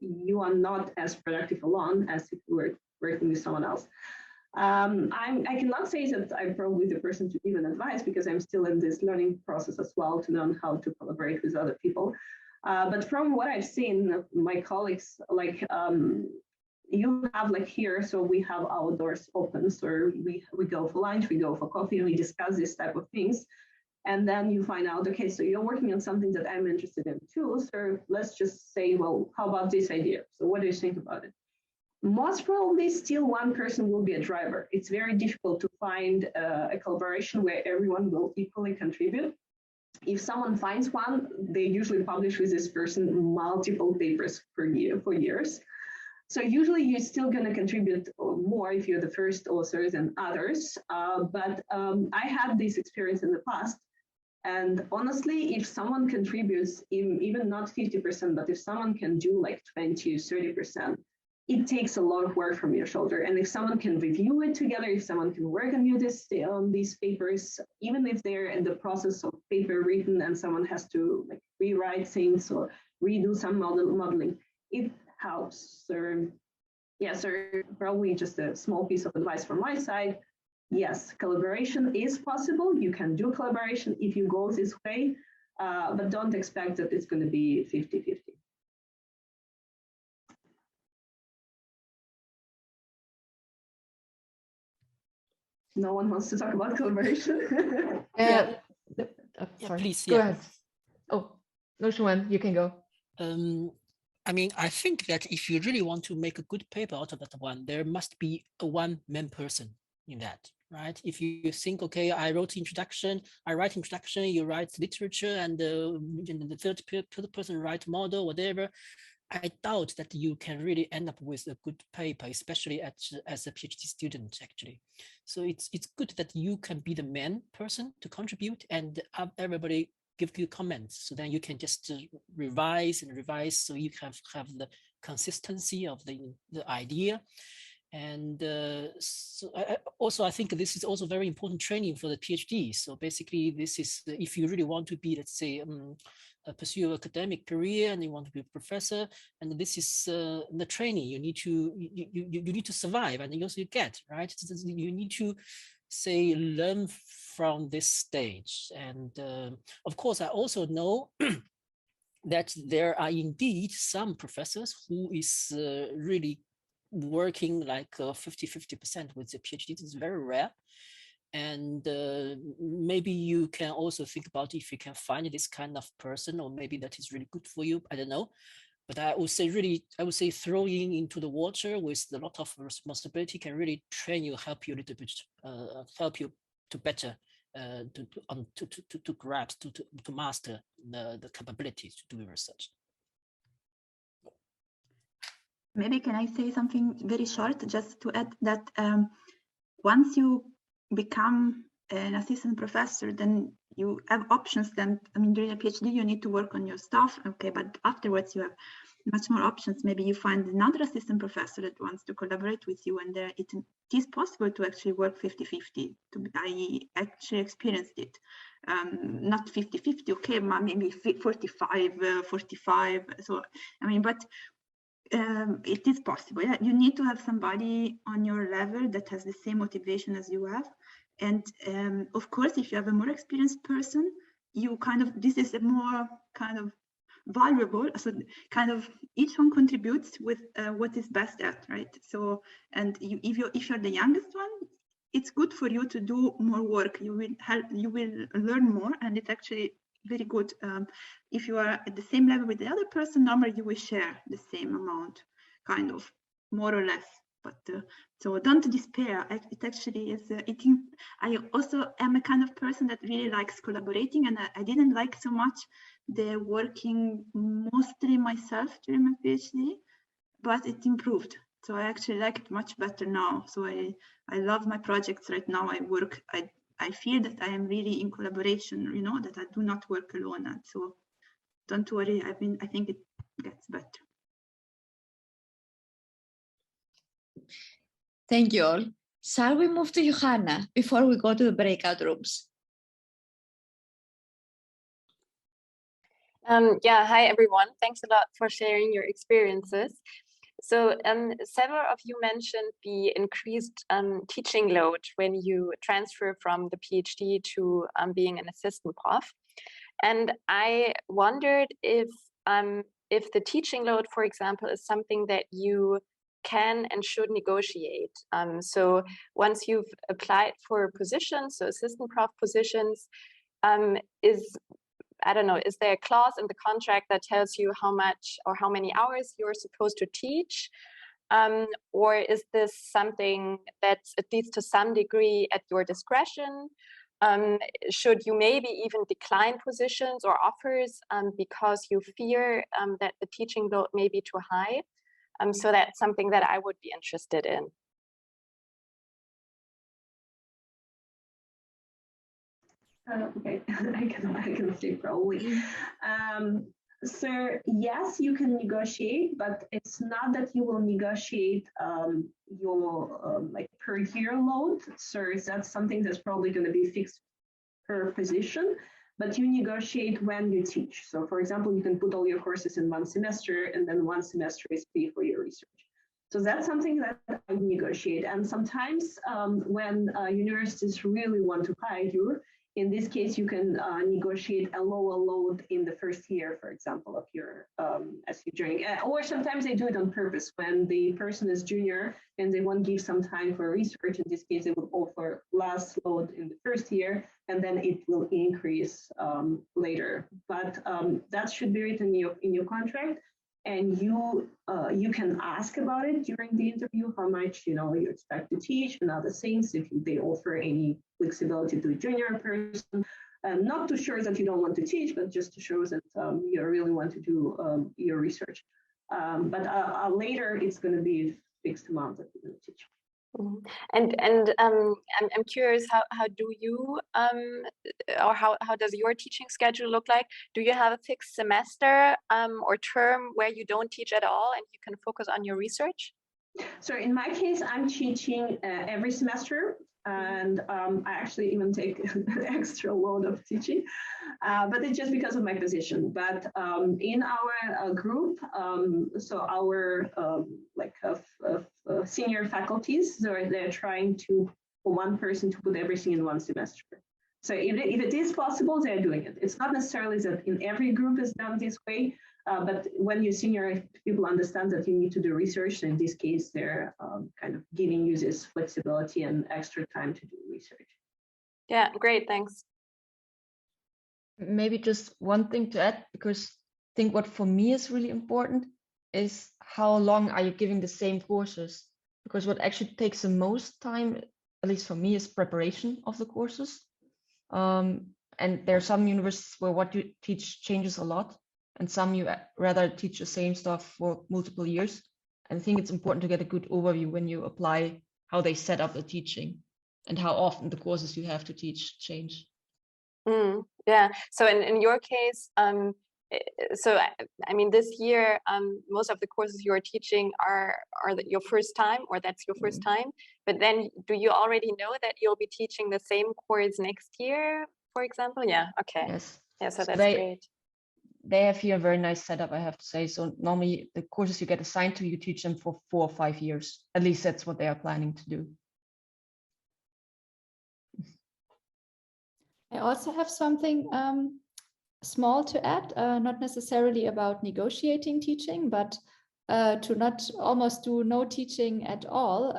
E: You are not as productive alone as if you were working with someone else. I cannot say that I'm probably the person to give an advice, because I'm still in this learning process as well to learn how to collaborate with other people. But from what I've seen, my colleagues, like you have like here, so we have our doors open. So we go for lunch, we go for coffee, and we discuss this type of things. And then you find out, okay, so you're working on something that I'm interested in too. So let's just say, well, how about this idea? So what do you think about it? Most probably still one person will be a driver. It's very difficult to find a collaboration where everyone will equally contribute. If someone finds one, they usually publish with this person multiple papers per year for years. So usually you're still going to contribute more if you're the first author than others. But I had this experience in the past. And honestly, if someone contributes, even not 50%, but if someone can do like 20, 30%, it takes a lot of work from your shoulder. And if someone can review it together, if someone can work on these papers, even if they're in the process of paper written and someone has to like rewrite things or redo some modeling, it helps. So yeah, so probably just a small piece of advice from my side. Yes, collaboration is possible. You can do collaboration if you go this way, but don't expect that it's going to be 50-50. No one wants to talk about collaboration.
C: Yeah.
B: Yeah, please.
C: Go ahead. Oh, no, Shuman, you can go.
B: I mean, I think that if you really want to make a good paper out of that one, there must be a one main person. in that, right? If you think, okay, I wrote introduction, I write introduction, you write literature, and the third person write model, whatever, I doubt that you can really end up with a good paper, especially as a PhD student, actually. So it's good that you can be the main person to contribute, and everybody give you comments. So then you can just revise and revise, so you have the consistency of the idea. And so I think this is also very important training for the PhD. So basically, this is if you really want to be, let's say, pursue an academic career and you want to be a professor, and this is the training you need to you need to survive, and you also get, right. You need to say learn from this stage. And of course, I also know that there are indeed some professors who is really working like 50% with the PhD. It's very rare. And maybe you can also think about if you can find this kind of person, or maybe that is really good for you. I don't know. But I would say throwing into the water with a lot of responsibility can really train you, help you a little bit, help you to better to grasp, to master the capabilities to do research.
F: Maybe can I say something very short, just to add that once you become an assistant professor, then you have options. Then, I mean, during a PhD, you need to work on your stuff, okay, but afterwards you have much more options. Maybe you find another assistant professor that wants to collaborate with you, and it is possible to actually work 50-50. I actually experienced it. Not 50-50, okay, maybe 45-45. So, I mean, but it is possible. Yeah? You need to have somebody on your level that has the same motivation as you have. And of course, if you have a more experienced person, you this is a more kind of valuable. So kind of each one contributes with what is best at, right? So, and if you're the youngest one, it's good for you to do more work. You will learn more, and it's actually very good. If you are at the same level with the other person, normally you will share the same amount, kind of, more or less. But so don't despair. It actually is. I also am a kind of person that really likes collaborating, and I didn't like so much the working mostly myself during my PhD, but it improved. So I actually like it much better now. So I love my projects right now. I feel that I am really in collaboration, you know, that I do not work alone. And so don't worry, I think it gets better.
G: Thank you all. Shall we move to Johanna before we go to the breakout rooms?
K: Yeah, hi everyone. Thanks a lot for sharing your experiences. So several of you mentioned the increased teaching load when you transfer from the PhD to being an assistant prof. And I wondered if the teaching load, for example, is something that you can and should negotiate. So once you've applied for positions, so assistant prof positions, I don't know, is there a clause in the contract that tells you how much or how many hours you're supposed to teach? Or is this something that's at least to some degree at your discretion? Should you maybe even decline positions or offers because you fear that the teaching load may be too high? So that's something that I would be interested in.
E: Okay, I can say probably. So yes, you can negotiate, but it's not that you will negotiate your like per year load. So that's something that's probably going to be fixed per position, but you negotiate when you teach. So for example, you can put all your courses in one semester, and then one semester is free for your research. So that's something that I negotiate. And sometimes when universities really want to hire you, in this case, you can negotiate a lower load in the first year, for example, of your as you join. Or sometimes they do it on purpose when the person is junior and they want to give some time for research. In this case, they will offer less load in the first year, and then it will increase later. But that should be written in your contract. and you can ask about it during the interview, how much you expect to teach and other things, if they offer any flexibility to a junior person. Not to show that you don't want to teach, but just to show that you really want to do your research. But later it's going to be a fixed amount that you're going to teach.
K: And I'm curious, how do you or how does your teaching schedule look like? Do you have a fixed semester or term where you don't teach at all and you can focus on your research?
E: So in my case, I'm teaching every semester, and I actually even take an extra load of teaching, but it's just because of my position. But in our group, so our senior faculties, so they're trying to, for one person to put everything in one semester. So if it is possible, they're doing it. It's not necessarily that in every group is done this way, but when you senior people understand that you need to do research, in this case, they're kind of giving you this flexibility and extra time to do research.
K: Yeah, great, thanks.
C: Maybe just one thing to add, because I think what for me is really important is how long are you giving the same courses? Because what actually takes the most time, at least for me, is preparation of the courses. And there are some universities where what you teach changes a lot, and some you rather teach the same stuff for multiple years. And I think it's important to get a good overview when you apply how they set up the teaching and how often the courses you have to teach change.
K: Yeah, so in your case, so I mean, this year, most of the courses you are teaching are your first time, or that's your first time. But then, do you already know that you'll be teaching the same course next year, for example? Yeah. Okay.
C: Yes.
K: Yeah. So that's great.
C: They have here a very nice setup, I have to say. So normally the courses you get assigned to, you teach them for 4 or 5 years. At least that's what they are planning to do.
D: I also have something small to add, not necessarily about negotiating teaching, but to not almost do no teaching at all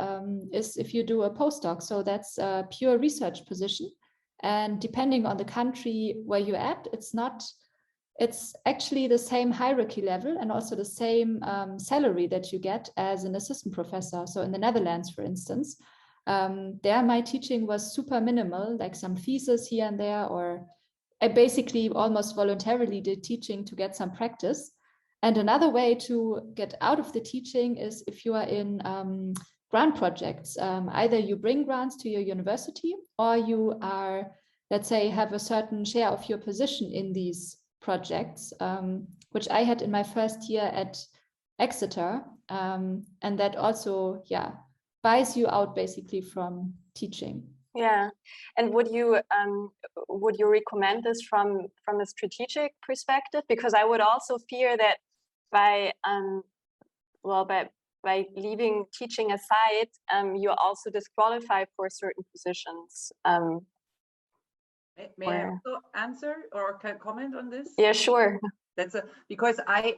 D: is if you do a postdoc. So that's a pure research position. And depending on the country where you're at, it's actually the same hierarchy level and also the same salary that you get as an assistant professor. So in the Netherlands, for instance, there my teaching was super minimal, like some thesis here and there, or I basically almost voluntarily did teaching to get some practice. And another way to get out of the teaching is if you are in grant projects. Either you bring grants to your university, or you are, let's say, have a certain share of your position in these projects, which I had in my first year at Exeter, and that also, buys you out basically from teaching.
K: Yeah, and would you recommend this from a strategic perspective? Because I would also fear that by leaving teaching aside, you're also disqualified for certain positions.
I: May I also answer or comment on this?
K: Yeah, sure.
I: That's because I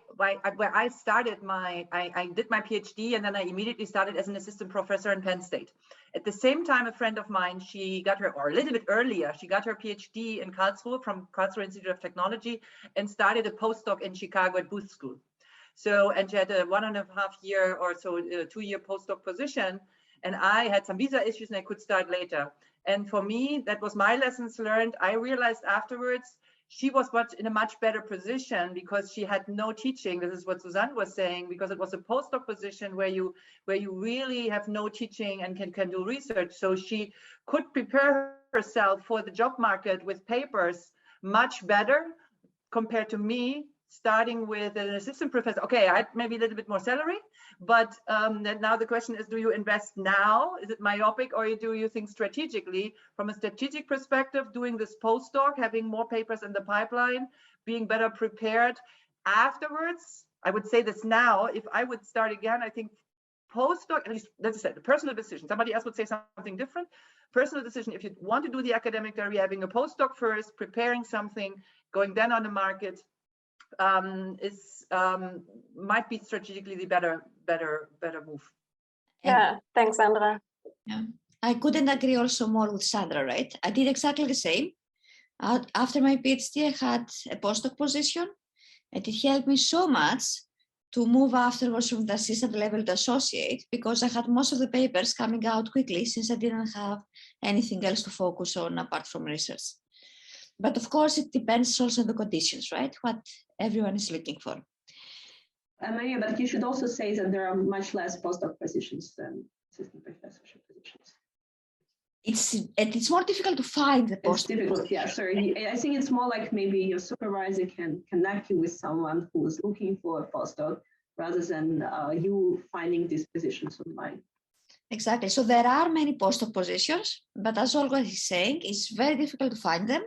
I: did my PhD, and then I immediately started as an assistant professor in Penn State. At the same time, a friend of mine, she got her, or a little bit earlier, she got her PhD in Karlsruhe from Karlsruhe Institute of Technology and started a postdoc in Chicago at Booth School. So, and she had a 1.5 year or so, 2-year postdoc position. And I had some visa issues and I could start later. And for me, that was my lessons learned. I realized afterwards, she was in a much better position because she had no teaching. This is what Suzanne was saying, because it was a postdoc position where you really have no teaching and can do research. So she could prepare herself for the job market with papers much better compared to me, starting with an assistant professor. Okay, I had maybe a little bit more salary, but now the question is, do you invest now? Is it myopic, or do you think strategically? From a strategic perspective, doing this postdoc, having more papers in the pipeline, being better prepared afterwards? I would say this now. If I would start again, I think postdoc, at least, as I said, a personal decision. Somebody else would say something different. Personal decision, if you want to do the academic career, having a postdoc first, preparing something, going then on the market, might be strategically the better move.
K: Yeah, thanks, Sandra.
G: Yeah, I couldn't agree also more with Sandra, right? I did exactly the same. After my PhD, I had a postdoc position, and it helped me so much to move afterwards from the assistant level to associate, because I had most of the papers coming out quickly since I didn't have anything else to focus on apart from research. But of course, it depends also on the conditions, right? What everyone is looking for.
E: Maria, but you should also say that there are much less postdoc positions than assistant professorship positions.
G: It's more difficult to find the postdoc.
E: It's difficult, yeah. Sorry, I think it's more like maybe your supervisor can connect you with someone who is looking for a postdoc rather than you finding these positions online.
G: Exactly. So there are many postdoc positions, but as Olga is saying, it's very difficult to find them.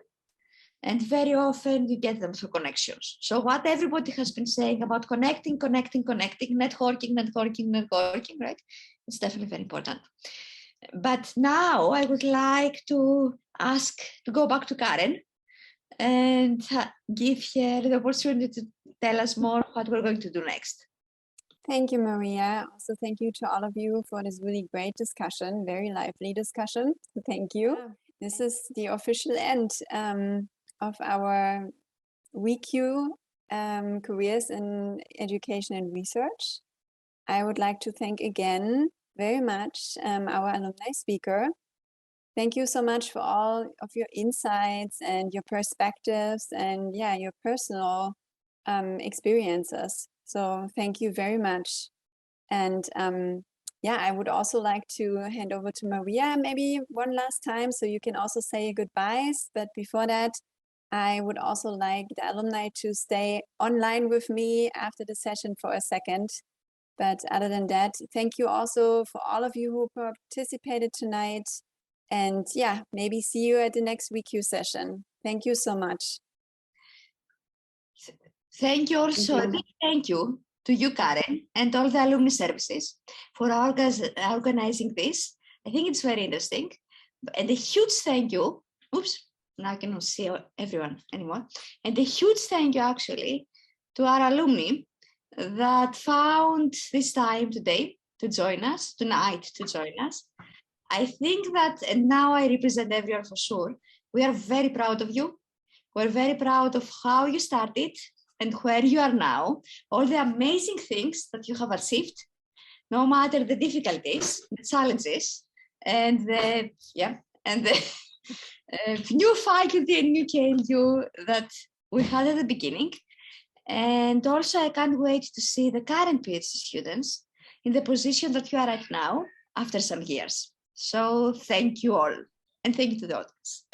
G: And very often you get them through connections. So what everybody has been saying about connecting, networking, right? It's definitely very important. But now I would like to go back to Karen and give her the opportunity to tell us more what we're going to do next.
A: Thank you, Maria. Also, thank you to all of you for this really great discussion, very lively discussion. Thank you. This is the official end of our WeQ Careers in Education and Research. I would like to thank again very much our alumni speaker. Thank you so much for all of your insights and your perspectives and your personal experiences. So thank you very much. And I would also like to hand over to Maria maybe one last time so you can also say goodbyes. But before that, I would also like the alumni to stay online with me after the session for a second. But other than that, thank you also for all of you who participated tonight. And maybe see you at the next WeQ session. Thank you so much.
G: Thank you also. Thank you to you, Karen, and all the alumni services for organizing this. I think it's very interesting. And a huge thank you. Oops. Now I cannot see everyone anymore. And a huge thank you actually to our alumni that found this time today to join us, tonight to join us. I think that, and now I represent everyone for sure, we are very proud of you. We're very proud of how you started and where you are now, all the amazing things that you have achieved, no matter the difficulties, the challenges, and the new faculty and new KLU that we had at the beginning. And also I can't wait to see the current PhD students in the position that you are at now after some years. So thank you all, and thank you to the audience.